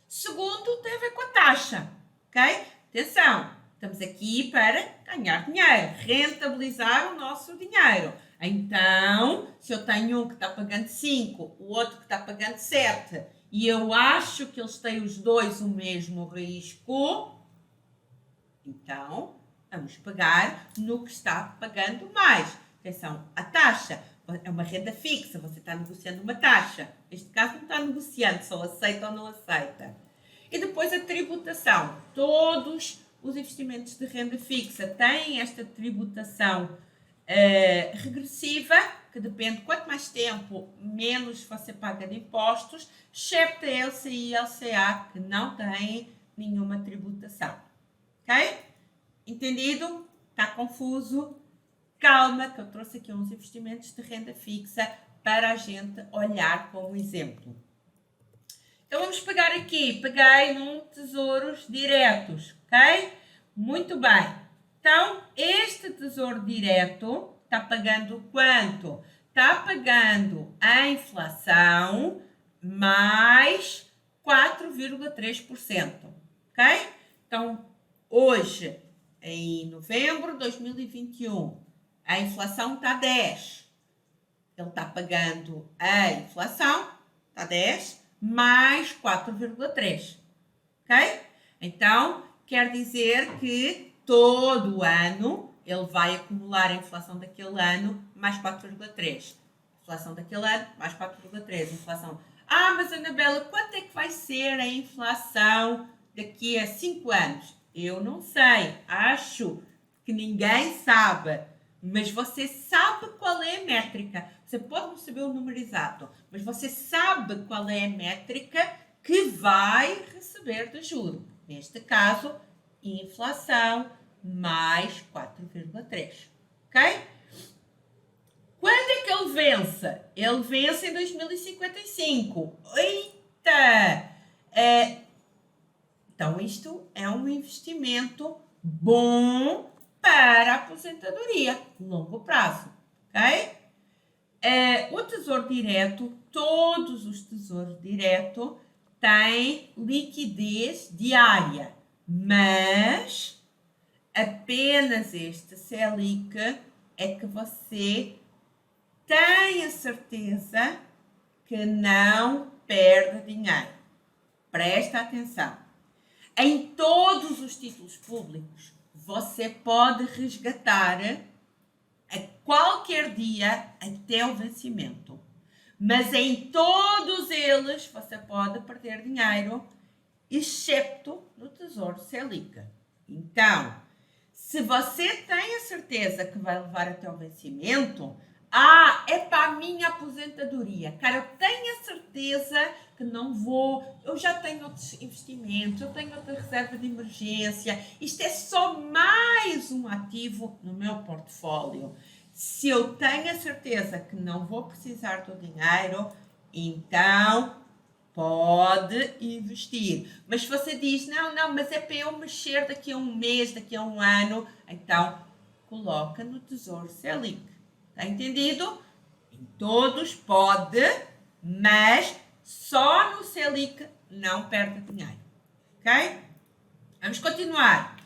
Segundo, tem a ver com a taxa. Ok? Atenção! Estamos aqui para ganhar dinheiro, rentabilizar o nosso dinheiro. Então, se eu tenho um que está pagando 5, o outro que está pagando 7, e eu acho que eles têm os dois o mesmo risco, então vamos pagar no que está pagando mais. Atenção, a taxa é uma renda fixa, você está negociando uma taxa. Neste caso não está negociando, só aceita ou não aceita. E depois a tributação. Todos os investimentos de renda fixa têm esta tributação regressiva, que depende, quanto mais tempo, menos você paga de impostos, excepto a LCI e LCA, que não têm nenhuma tributação. Ok? Entendido? Está confuso? Calma, que eu trouxe aqui uns investimentos de renda fixa para a gente olhar como exemplo. Então, vamos pegar aqui. Peguei num tesouros diretos, ok? Muito bem. Então, este tesouro direto está pagando quanto? Está pagando a inflação mais 4,3%, ok? Então, hoje, em novembro de 2021, a inflação está 10. Ele está pagando a inflação, está 10, mais 4,3. Ok? Então, quer dizer que todo ano ele vai acumular a inflação daquele ano mais 4,3. Inflação daquele ano mais 4,3. Inflação. Ah, mas Anabela, quanto é que vai ser a inflação daqui a 5 anos? Eu não sei. Acho que ninguém sabe. Mas você sabe qual é a métrica. Você pode não saber o número exato, mas você sabe qual é a métrica que vai receber de juro. Neste caso, inflação mais 4,3. Ok? Quando é que ele vence? Ele vence em 2055. Eita! Então, isto é um investimento bom para a aposentadoria, longo prazo, ok? O tesouro direto, todos os tesouros diretos têm liquidez diária, mas apenas este Selic é que você tem a certeza que não perde dinheiro. Presta atenção. Em todos os títulos públicos, você pode resgatar a qualquer dia até o vencimento. Mas em todos eles você pode perder dinheiro, excepto no Tesouro Selic. Então, se você tem a certeza que vai levar até o vencimento, é para a minha aposentadoria. Cara, eu tenho a certeza que não vou, eu já tenho outros investimentos, eu tenho outra reserva de emergência, isto é só mais um ativo no meu portfólio. Se eu tenho a certeza que não vou precisar do dinheiro, então pode investir. Mas se você diz, não, mas é para eu mexer daqui a um mês, daqui a um ano, então coloca no Tesouro Selic. Está entendido? Em todos pode, mas só no Selic não perde dinheiro. Ok? Vamos continuar.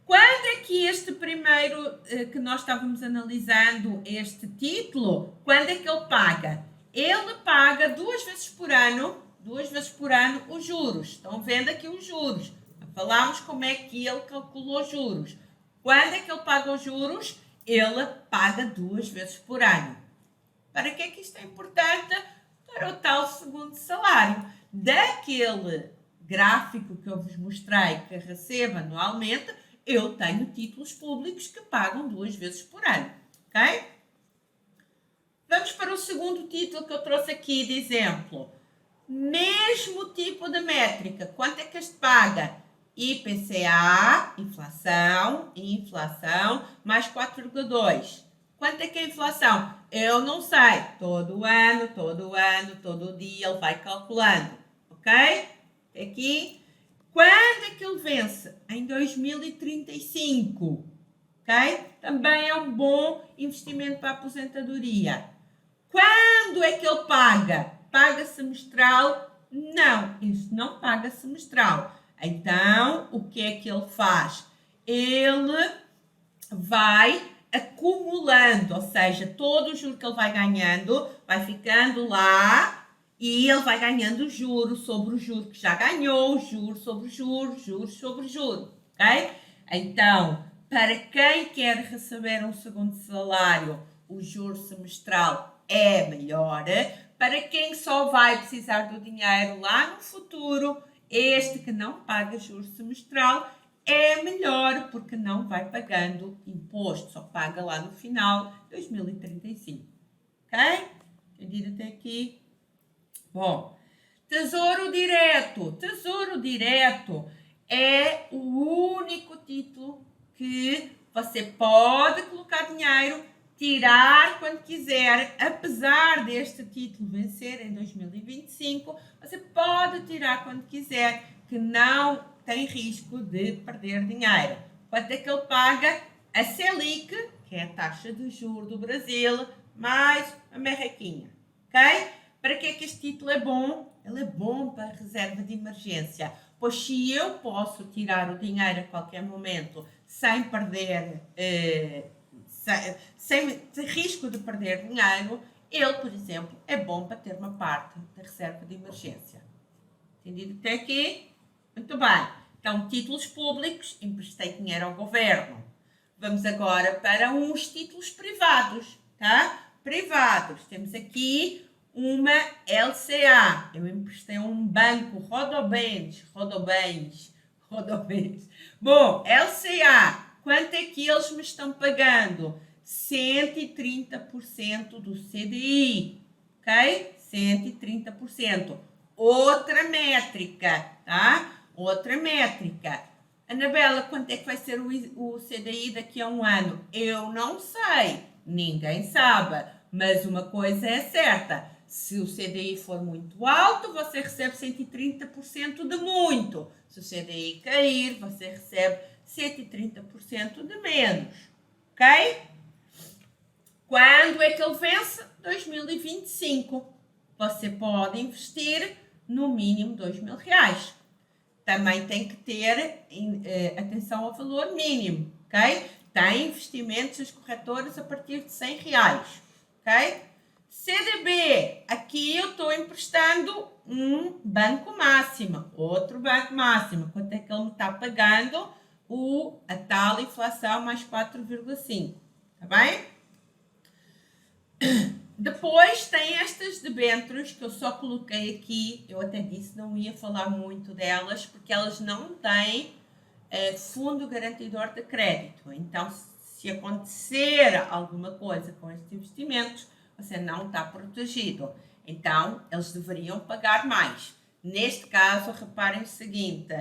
Quando é que este primeiro que nós estávamos analisando, este título, quando é que ele paga? Ele paga 2 vezes por ano os juros. Estão vendo aqui os juros. Falámos como é que ele calculou os juros. Quando é que ele paga os juros? Ele paga 2 vezes por ano. Para que é que isto é importante? Para o tal segundo salário. Daquele gráfico que eu vos mostrei que recebe anualmente, eu tenho títulos públicos que pagam 2 vezes por ano. Ok? Vamos para o segundo título que eu trouxe aqui de exemplo. Mesmo tipo de métrica. Quanto é que este paga? IPCA, inflação, mais 4,2. Quanto é que é a inflação? Eu não sei. Todo ano, todo dia ele vai calculando. Ok? Aqui. Quando é que ele vence? Em 2035. Ok? Também é um bom investimento para a aposentadoria. Quando é que ele paga? Paga semestral? Não, isso não paga semestral. Então, o que é que ele faz? Ele vai acumulando, ou seja, todo o juro que ele vai ganhando vai ficando lá e ele vai ganhando juro sobre o juro que já ganhou, juro sobre juro, juro sobre juro, ok? Então, para quem quer receber um segundo salário, o juro semestral é melhor. Para quem só vai precisar do dinheiro lá no futuro, este que não paga juro semestral é melhor porque não vai pagando imposto, só paga lá no final de 2035. Ok? Entendido até aqui? Bom, Tesouro Direto. Tesouro Direto é o único título que você pode colocar dinheiro, tirar quando quiser. Apesar deste título vencer em 2025, você pode tirar quando quiser, que não tem risco de perder dinheiro. Quanto é que ele paga? A Selic, que é a taxa de juros do Brasil, mais a merrequinha. Ok? Para que é que este título é bom? Ele é bom para reserva de emergência. Pois se eu posso tirar o dinheiro a qualquer momento sem perder, sem risco de perder dinheiro, ele, por exemplo, é bom para ter uma parte da reserva de emergência. Entendido até aqui? Muito bem. Então, títulos públicos, emprestei dinheiro ao governo. Vamos agora para uns títulos privados, tá? Privados. Temos aqui uma LCA. Eu emprestei a um banco, Rodobens. Bom, LCA. Quanto é que eles me estão pagando? 130% do CDI. Ok? 130%. Outra métrica, tá? Outra métrica. Anabela, quanto é que vai ser o CDI daqui a um ano? Eu não sei. Ninguém sabe. Mas uma coisa é certa. Se o CDI for muito alto, você recebe 130% de muito. Se o CDI cair, você recebe 130% de menos. Ok? Quando é que ele vence? 2025. Você pode investir no mínimo R$2.000. Também tem que ter atenção ao valor mínimo, ok? Tem investimentos das corretoras a partir de R$100, ok? CDB, aqui eu estou emprestando um banco máximo, outro banco máximo. Quanto é que ele me está pagando? A tal inflação mais 4,5, tá bem? Depois tem estas debêntures que eu só coloquei aqui. Eu até disse não ia falar muito delas porque elas não têm fundo garantidor de crédito. Então, se acontecer alguma coisa com estes investimentos, você não está protegido. Então, eles deveriam pagar mais. Neste caso, reparem o seguinte.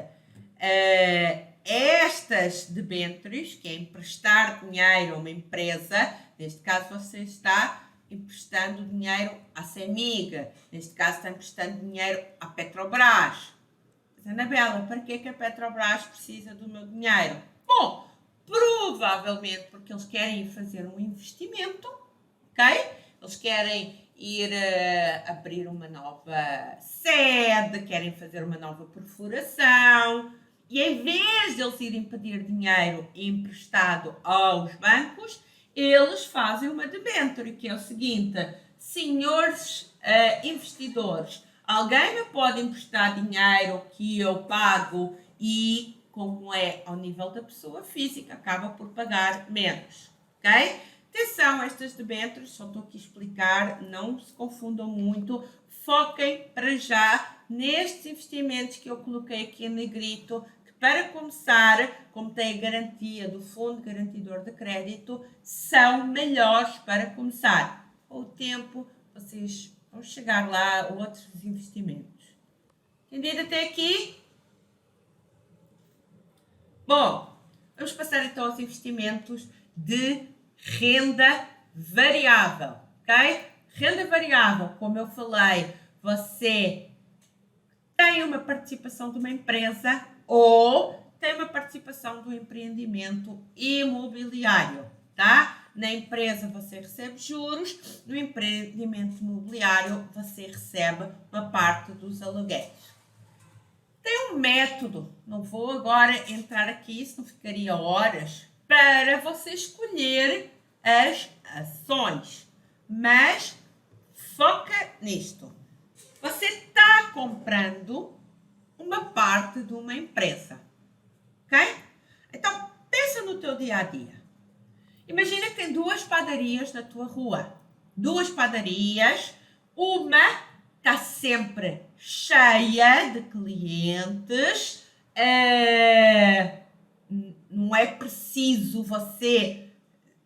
Estas debêntures, que é emprestar dinheiro a uma empresa, neste caso você está emprestando dinheiro à CEMIG, neste caso está emprestando dinheiro à Petrobras. Mas, Anabela, para que é que a Petrobras precisa do meu dinheiro? Bom, provavelmente porque eles querem fazer um investimento, ok? Eles querem ir abrir uma nova sede, querem fazer uma nova perfuração, e em vez de eles irem pedir dinheiro emprestado aos bancos, eles fazem uma debênture, que é o seguinte: senhores investidores, alguém me pode emprestar dinheiro que eu pago e, como é ao nível da pessoa física, acaba por pagar menos, ok? Atenção, estas debêntures, só estou aqui a explicar, não se confundam muito, foquem para já nestes investimentos que eu coloquei aqui em negrito, que para começar, como tem a garantia do Fundo Garantidor de Crédito, são melhores para começar. Com o tempo, vocês vão chegar lá a outros investimentos. Entendido até aqui? Bom, vamos passar então aos investimentos de renda variável, ok? Renda variável, como eu falei, você tem uma participação de uma empresa ou tem uma participação do empreendimento imobiliário, tá? Na empresa você recebe juros, no empreendimento imobiliário você recebe uma parte dos aluguéis. Tem um método, não vou agora entrar aqui, senão ficaria horas, para você escolher as ações, mas foca nisto. Você está comprando uma parte de uma empresa, ok? Então, pensa no teu dia a dia. Imagina que tem 2 padarias na tua rua. 2 padarias, uma está sempre cheia de clientes, não é preciso você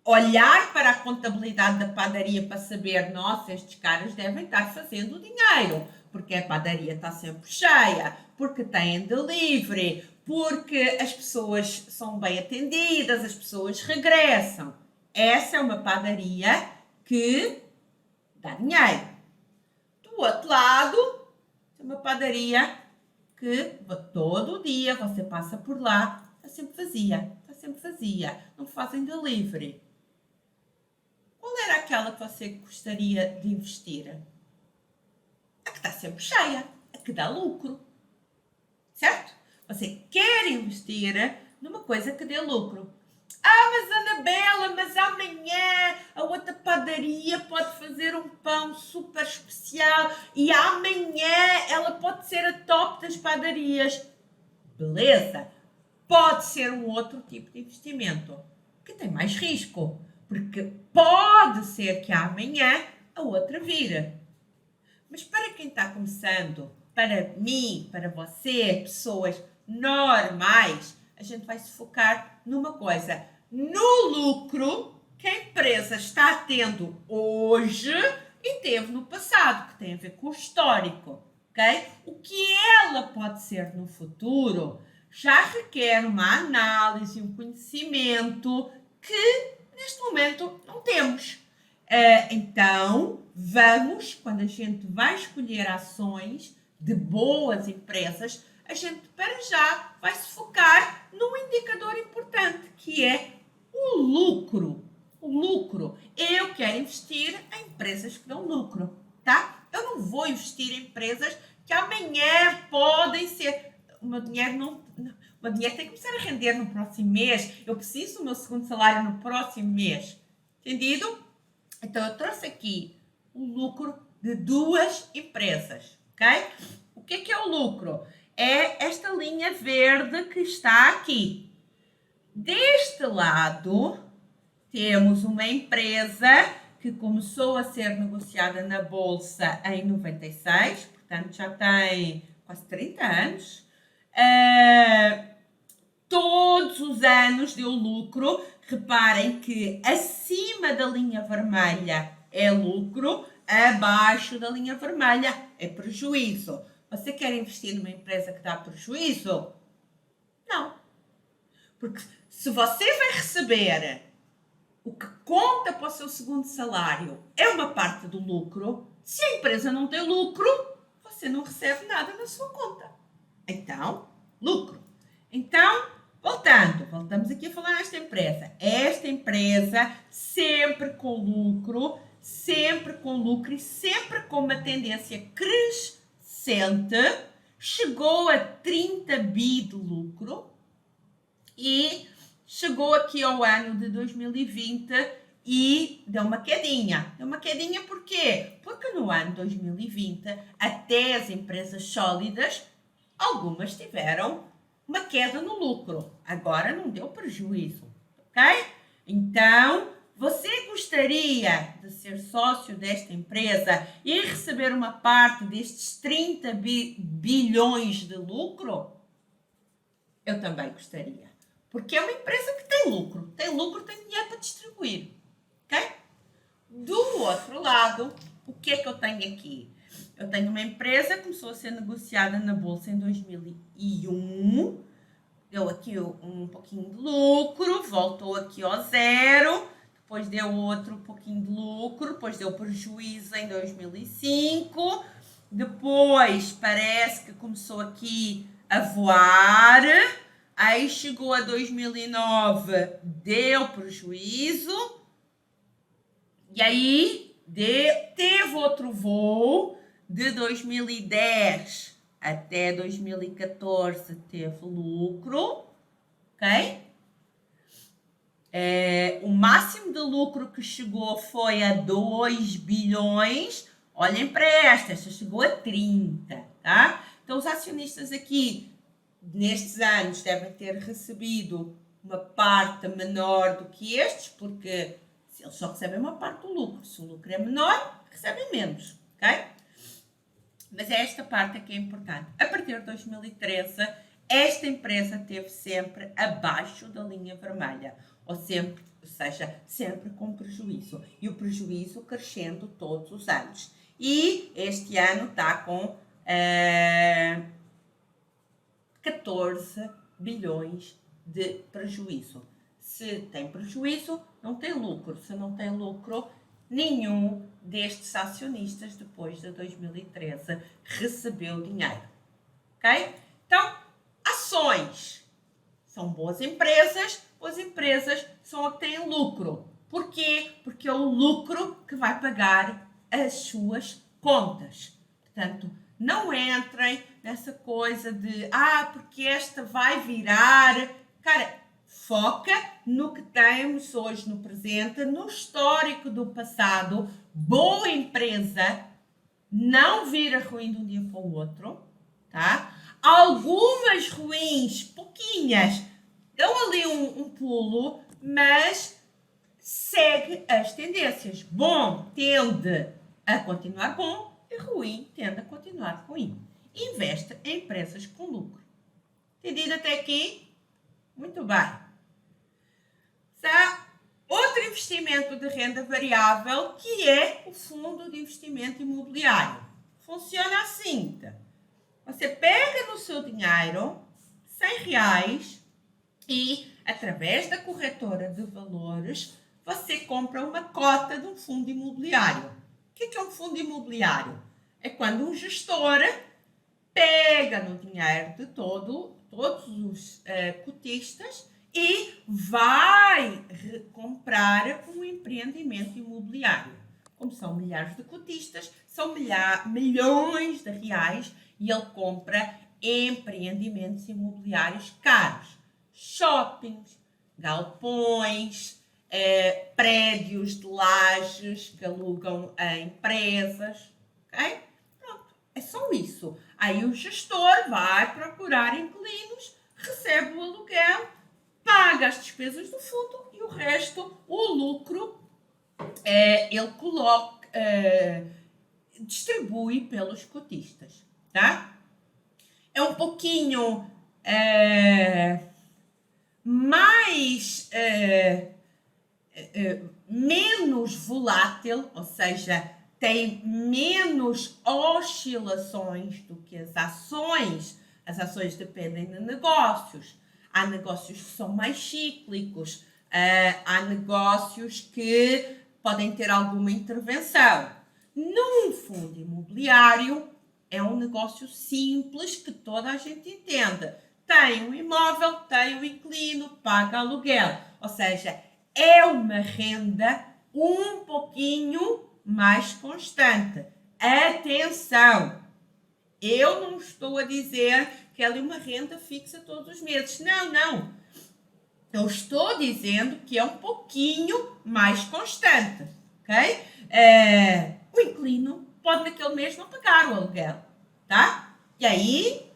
olhar para a contabilidade da padaria para saber, nossa, estes caras devem estar fazendo dinheiro, porque a padaria está sempre cheia, porque têm delivery, porque as pessoas são bem atendidas, as pessoas regressam. Essa é uma padaria que dá dinheiro. Do outro lado, é uma padaria que todo dia você passa por lá, está sempre vazia, não fazem delivery. Qual era aquela que você gostaria de investir? A que está sempre cheia, a que dá lucro, certo? Você quer investir numa coisa que dê lucro. Mas Anabela, mas amanhã a outra padaria pode fazer um pão super especial e amanhã ela pode ser a top das padarias. Beleza, pode ser um outro tipo de investimento que tem mais risco, porque pode ser que amanhã a outra vire. Mas para quem está começando, para mim, para você, pessoas normais, a gente vai se focar numa coisa, no lucro que a empresa está tendo hoje e teve no passado, que tem a ver com o histórico, ok? O que ela pode ser no futuro já requer uma análise, um conhecimento que neste momento não temos. Então, vamos, quando a gente vai escolher ações de boas empresas, a gente para já vai se focar num indicador importante, que é o lucro. O lucro. Eu quero investir em empresas que dão lucro, tá? Eu não vou investir em empresas que amanhã podem ser... O meu dinheiro não... O meu dinheiro tem que começar a render no próximo mês. Eu preciso do meu segundo salário no próximo mês. Entendido? Então, eu trouxe aqui o lucro de 2 empresas, ok? O que é o lucro? É esta linha verde que está aqui. Deste lado, temos uma empresa que começou a ser negociada na Bolsa em 96, portanto já tem quase 30 anos. Todos os anos deu lucro. Reparem que acima da linha vermelha é lucro, abaixo da linha vermelha é prejuízo. Você quer investir numa empresa que dá prejuízo? Não. Porque se você vai receber o que conta para o seu segundo salário é uma parte do lucro, se a empresa não tem lucro, você não recebe nada na sua conta. Então, lucro. Então, voltamos aqui a falar nesta empresa. Esta empresa sempre com lucro e sempre com uma tendência crescente, chegou a 30 bi de lucro e chegou aqui ao ano de 2020 e deu uma quedinha. Deu uma quedinha por quê? Porque no ano 2020, até as empresas sólidas, algumas tiveram uma queda no lucro. Agora não deu prejuízo, ok? Então, você gostaria de ser sócio desta empresa e receber uma parte destes 30 bilhões de lucro? Eu também gostaria. Porque é uma empresa que tem lucro, tem dinheiro para distribuir, ok? Do outro lado, o que é que eu tenho aqui? Eu tenho uma empresa que começou a ser negociada na Bolsa em 2001, deu aqui um pouquinho de lucro, voltou aqui ao zero, depois deu outro pouquinho de lucro, depois deu prejuízo em 2005, depois parece que começou aqui a voar, aí chegou a 2009, deu prejuízo, e aí teve outro voo de 2010 até 2014, teve lucro, ok? O máximo de lucro que chegou foi a 2 bilhões. Olhem para esta chegou a 30, tá? Então, os acionistas aqui, nestes anos, devem ter recebido uma parte menor do que estes, porque se eles só recebem uma parte do lucro, se o lucro é menor, recebem menos, ok? Mas é esta parte que é importante. A partir de 2013, esta empresa esteve sempre abaixo da linha vermelha, ou seja, sempre com prejuízo. E o prejuízo crescendo todos os anos. E este ano está com 14 bilhões de prejuízo. Se tem prejuízo, não tem lucro. Se não tem lucro, nenhum destes acionistas, depois de 2013, recebeu dinheiro. Ok? Então, ações são boas empresas são as que têm lucro. Porquê? Porque é o lucro que vai pagar as suas contas. Portanto, não entrem nessa coisa de porque esta vai virar. Cara, foca no que temos hoje no presente, no histórico do passado. Boa empresa não vira ruim de um dia para o outro, tá? Algumas ruins, pouquinhas, dão ali um pulo, mas segue as tendências. Bom tende a continuar bom e ruim tende a continuar ruim. Investe em empresas com lucro. Entendido até aqui? Muito bem. Outro investimento de renda variável, que é o fundo de investimento imobiliário. Funciona assim. Você pega no seu dinheiro R$100 e, através da corretora de valores, você compra uma cota de um fundo imobiliário. O que é um fundo imobiliário? É quando um gestor pega no dinheiro de todos os cotistas e vai comprar um empreendimento imobiliário. Como são milhares de cotistas, são milhões de reais e ele compra empreendimentos imobiliários caros. Shoppings, galpões, prédios de lajes que alugam a empresas, ok? Pronto, é só isso. Aí o gestor vai procurar inquilinos, recebe o aluguel, paga as despesas do fundo e o resto, o lucro, ele distribui pelos cotistas, tá? É um pouquinho menos volátil, ou seja, tem menos oscilações do que as ações. As ações dependem de negócios. Há negócios que são mais cíclicos, há negócios que podem ter alguma intervenção. Num fundo imobiliário, é um negócio simples que toda a gente entende. Tem um imóvel, tem um inquilino, paga aluguel. Ou seja, é uma renda um pouquinho mais constante. Atenção! Eu não estou a dizer que ela é uma renda fixa todos os meses. Não. Eu estou dizendo que é um pouquinho mais constante. Ok? O inquilino pode naquele mês não pagar o aluguel. Tá? E aí,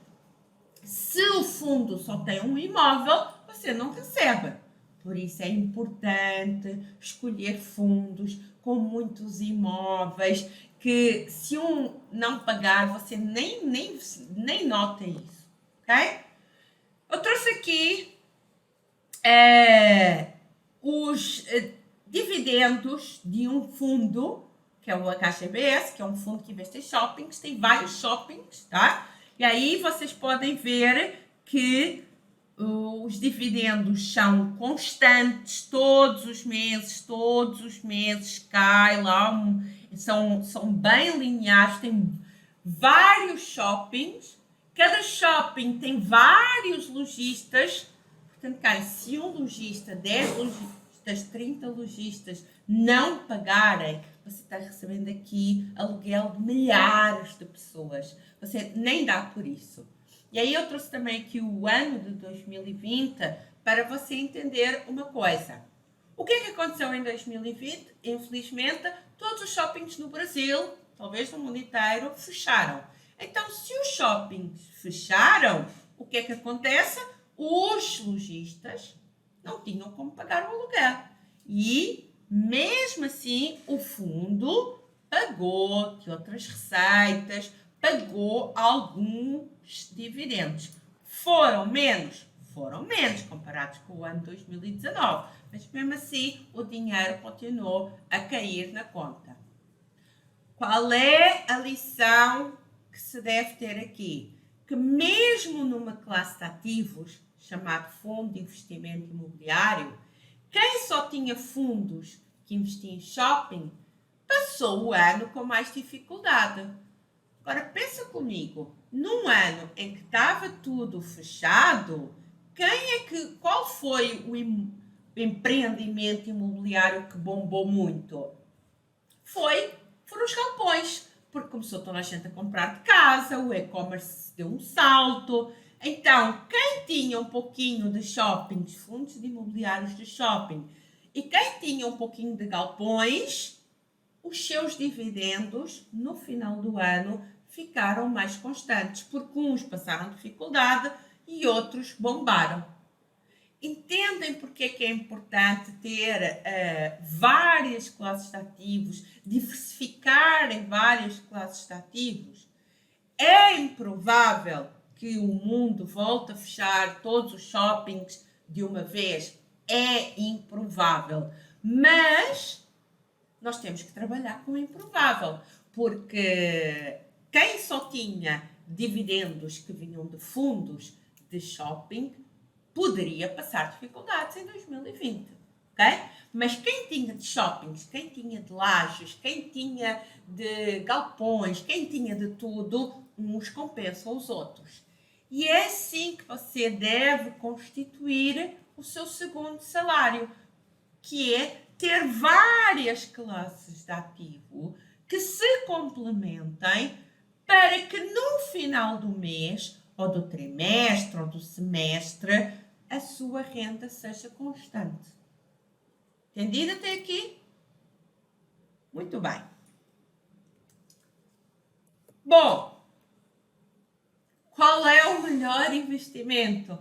se o fundo só tem um imóvel, você não recebe. Por isso é importante escolher fundos com muitos imóveis, que se um não pagar, você nem nota isso, ok? Eu trouxe aqui os dividendos de um fundo, que é o HGBS, que é um fundo que investe em shoppings, tem vários shoppings, tá? E aí vocês podem ver que Os dividendos são constantes, todos os meses cai lá, são bem lineares, tem vários shoppings, cada shopping tem vários lojistas, portanto, cai, se um lojista, 10 lojistas, 30 lojistas não pagarem, você está recebendo aqui aluguel de milhares de pessoas, você nem dá por isso. E aí eu trouxe também aqui o ano de 2020 para você entender uma coisa. O que é que aconteceu em 2020? Infelizmente, todos os shoppings no Brasil, talvez no mundo inteiro, fecharam. Então, se os shoppings fecharam, o que é que acontece? Os lojistas não tinham como pagar o aluguel. E, mesmo assim, o fundo pagou de outras receitas, pagou alguns dividendos. Foram menos comparados com o ano 2019, mas mesmo assim o dinheiro continuou a cair na conta. Qual é a lição que se deve ter aqui? Que mesmo numa classe de ativos, chamado Fundo de Investimento Imobiliário, quem só tinha fundos que investiam em shopping, passou o ano com mais dificuldade. Agora, pensa comigo, num ano em que estava tudo fechado, qual foi o empreendimento imobiliário que bombou muito? Foram os galpões, porque começou toda a gente a comprar de casa, o e-commerce deu um salto. Então, quem tinha um pouquinho de shoppings, fundos de imobiliários de shopping, e quem tinha um pouquinho de galpões, os seus dividendos, no final do ano, ficaram mais constantes, porque uns passaram dificuldade e outros bombaram. Entendem porque é importante ter várias classes de ativos, diversificar em várias classes de ativos? É improvável que o mundo volte a fechar todos os shoppings de uma vez. É improvável. Mas nós temos que trabalhar com o improvável, porque quem só tinha dividendos que vinham de fundos de shopping poderia passar dificuldades em 2020, ok? Mas quem tinha de shoppings, quem tinha de lajes, quem tinha de galpões, quem tinha de tudo, uns compensam os outros. E é assim que você deve constituir o seu segundo salário, que é ter várias classes de ativo que se complementem para que no final do mês, ou do trimestre, ou do semestre, a sua renda seja constante. Entendido até aqui? Muito bem. Bom, qual é o melhor investimento?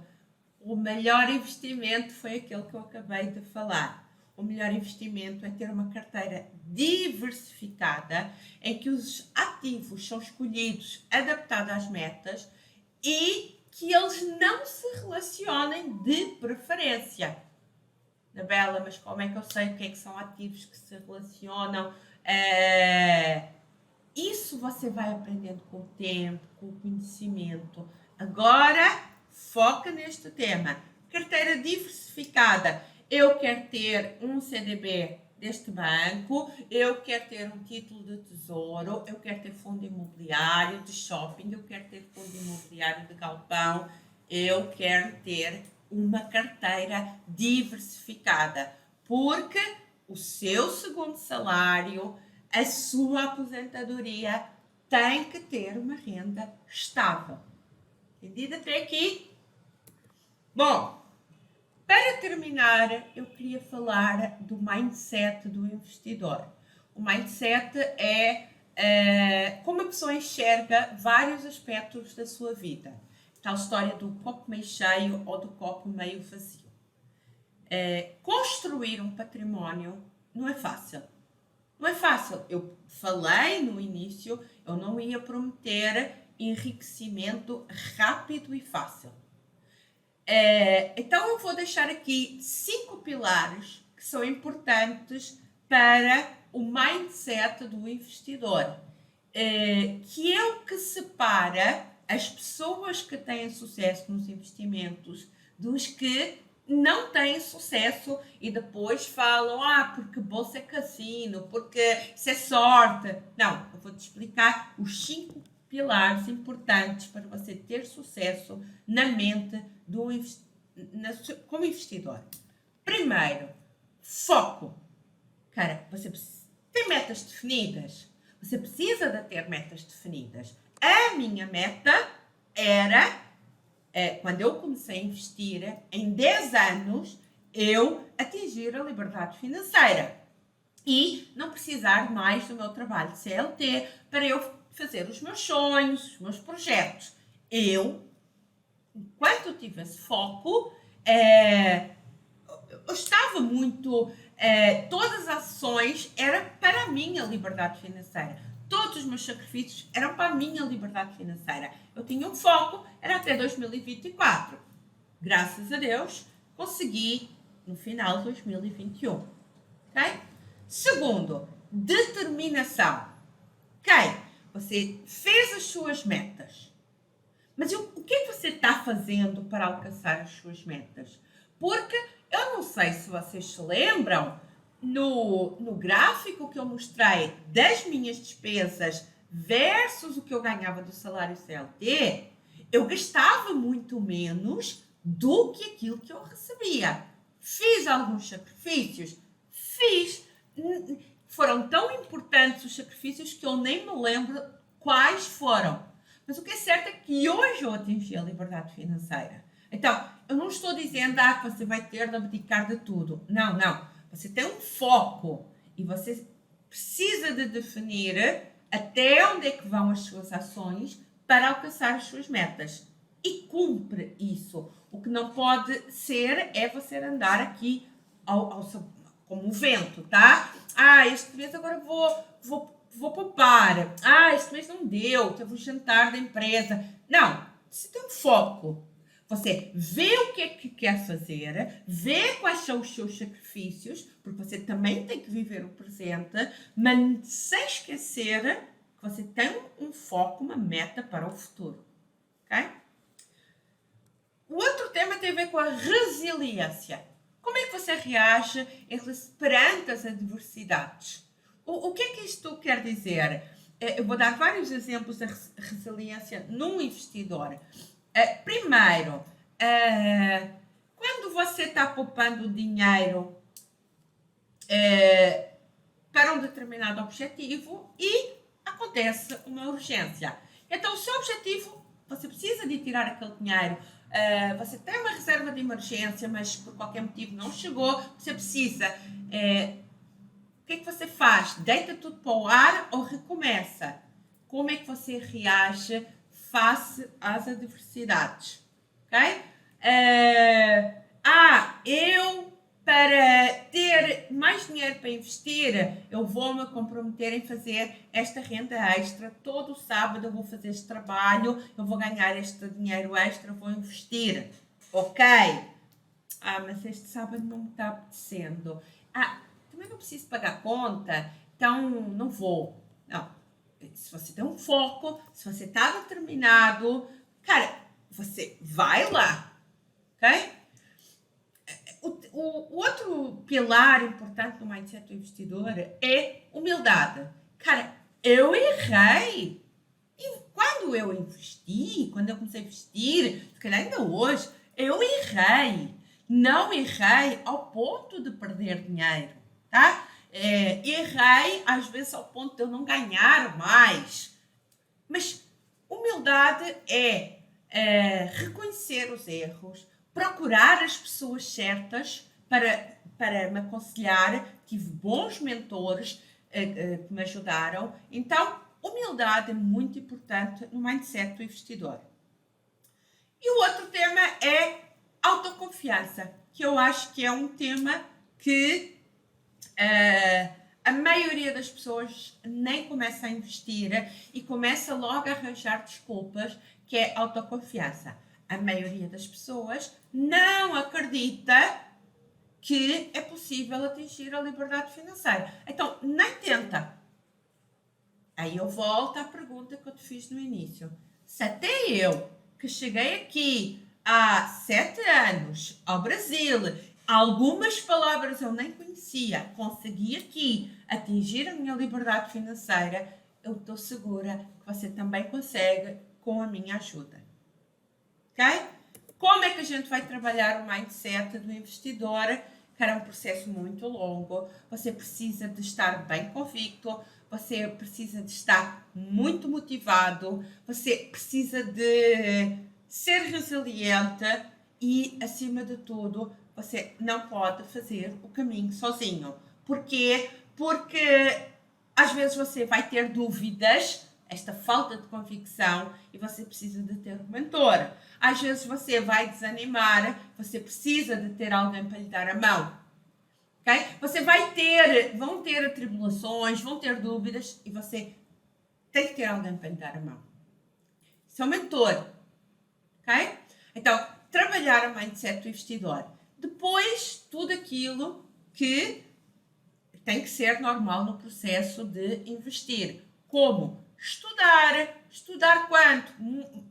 O melhor investimento foi aquele que eu acabei de falar. O melhor investimento é ter uma carteira diversificada, em que os ativos são escolhidos adaptados às metas e que eles não se relacionem de preferência. Anabela, mas como é que eu sei o que é que são ativos que se relacionam? Isso você vai aprendendo com o tempo, com o conhecimento. Agora, foca neste tema. Carteira diversificada. Eu quero ter um CDB deste banco, eu quero ter um título de tesouro, eu quero ter fundo imobiliário de shopping, eu quero ter fundo imobiliário de galpão, eu quero ter uma carteira diversificada, porque o seu segundo salário, a sua aposentadoria tem que ter uma renda estável. Entendido até aqui? Bom, para terminar, eu queria falar do mindset do investidor. O mindset é como a pessoa enxerga vários aspectos da sua vida. Tal história do copo meio cheio ou do copo meio vazio. Construir um património não é fácil. Não é fácil. Eu falei no início, eu não ia prometer enriquecimento rápido e fácil. Então eu vou deixar aqui 5 pilares que são importantes para o mindset do investidor, que é o que separa as pessoas que têm sucesso nos investimentos dos que não têm sucesso e depois falam, porque bolsa é cassino, porque isso é sorte. Não, eu vou-te explicar os 5 pilares importantes para você ter sucesso na mente como investidor. Primeiro, foco. Cara, você tem metas definidas? Você precisa de ter metas definidas. A minha meta era, quando eu comecei a investir, em 10 anos, eu atingir a liberdade financeira e não precisar mais do meu trabalho de CLT para eu fazer os meus sonhos, os meus projetos. Enquanto eu tive esse foco, eu estava muito... todas as ações eram para a minha liberdade financeira. Todos os meus sacrifícios eram para a minha liberdade financeira. Eu tinha um foco, era até 2024. Graças a Deus, consegui no final de 2021. Ok? Segundo, determinação. Ok? Você fez as suas metas. Mas o que você está fazendo para alcançar as suas metas? Porque eu não sei se vocês se lembram, no gráfico que eu mostrei das minhas despesas versus o que eu ganhava do salário CLT, eu gastava muito menos do que aquilo que eu recebia. Fiz alguns sacrifícios? Fiz. Foram tão importantes os sacrifícios que eu nem me lembro quais foram. Mas o que é certo é que hoje eu atingi a liberdade financeira. Então, eu não estou dizendo que você vai ter de abdicar de tudo. Não, não. Você tem um foco e você precisa de definir até onde é que vão as suas ações para alcançar as suas metas. E cumpre isso. O que não pode ser é você andar aqui como o vento, tá? Este mês agora vou poupar. Este mês não deu, teve um jantar da empresa. Não, você tem um foco. Você vê o que é que quer fazer, vê quais são os seus sacrifícios, porque você também tem que viver o presente, mas sem esquecer que você tem um foco, uma meta para o futuro. Ok? O outro tema tem a ver com a resiliência. Como é que você reage perante as adversidades? O que é que isto quer dizer? Eu vou dar vários exemplos da resiliência num investidor. Primeiro, quando você está poupando dinheiro para um determinado objetivo e acontece uma urgência. Então, o seu objetivo, você precisa de tirar aquele dinheiro. Você tem uma reserva de emergência, mas por qualquer motivo não chegou, você precisa. O que é que você faz? Deita tudo para o ar ou recomeça? Como é que você reage face às adversidades? Ok? Para ter mais dinheiro para investir, eu vou-me comprometer em fazer esta renda extra. Todo sábado eu vou fazer este trabalho, eu vou ganhar este dinheiro extra, vou investir. Ok? Mas este sábado não me está apetecendo. Também não preciso pagar conta, então não vou. Não. Se você tem um foco, se você está determinado, cara, você vai lá. Ok? O outro pilar importante do mindset do investidor é humildade. Cara, eu errei. E quando eu investi, quando eu comecei a investir, se calhar ainda hoje, eu errei. Não errei ao ponto de perder dinheiro, tá? Errei, às vezes, ao ponto de eu não ganhar mais. Mas humildade é reconhecer os erros, procurar as pessoas certas para me aconselhar. Tive bons mentores que me ajudaram. Então, humildade é muito importante no mindset do investidor. E o outro tema é autoconfiança, que eu acho que é um tema que a maioria das pessoas nem começa a investir e começa logo a arranjar desculpas, que é autoconfiança. A maioria das pessoas não acredita que é possível atingir a liberdade financeira. Então, nem tenta. Aí eu volto à pergunta que eu te fiz no início. Se até eu, que cheguei aqui há 7 anos ao Brasil, algumas palavras eu nem conhecia, consegui aqui atingir a minha liberdade financeira, eu estou segura que você também consegue com a minha ajuda. Ok? Como é que a gente vai trabalhar o mindset do investidor? Que é um processo muito longo. Você precisa de estar bem convicto, você precisa de estar muito motivado, você precisa de ser resiliente e, acima de tudo, você não pode fazer o caminho sozinho. Porquê? Porque às vezes você vai ter dúvidas, esta falta de convicção, e você precisa de ter um mentor. Às vezes você vai desanimar, você precisa de ter alguém para lhe dar a mão. Okay? Vão ter atribulações, vão ter dúvidas, e você tem que ter alguém para lhe dar a mão. Isso é um mentor. Okay? Então, trabalhar o mindset do investidor. Depois, tudo aquilo que tem que ser normal no processo de investir. Como? Estudar quanto?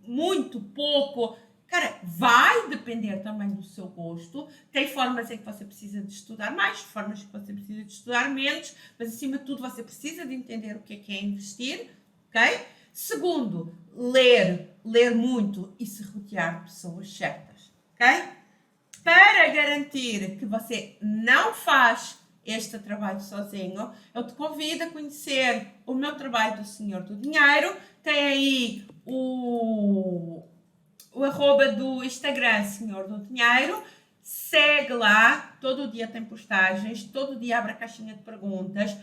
Muito, pouco. Cara, vai depender também do seu gosto. Tem formas em que você precisa de estudar mais, formas em que você precisa de estudar menos, mas acima de tudo você precisa de entender o que é investir, ok? Segundo, ler muito e se rodear de pessoas certas, ok? Para garantir que você não faz este trabalho sozinho, eu te convido a conhecer o meu trabalho do Senhor do Dinheiro. Tem aí o arroba do Instagram Senhor do Dinheiro. Segue lá, todo dia tem postagens, todo dia abre a caixinha de perguntas.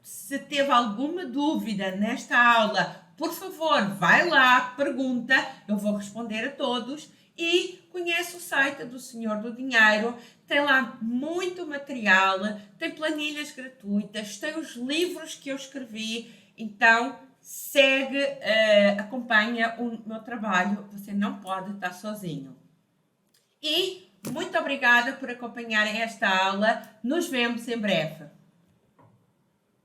Se teve alguma dúvida nesta aula, por favor, vai lá, pergunta, eu vou responder a todos. E conhece o site do Senhor do Dinheiro, tem lá muito material, tem planilhas gratuitas, tem os livros que eu escrevi, então segue, acompanha o meu trabalho, você não pode estar sozinho. E muito obrigada por acompanharem esta aula, nos vemos em breve.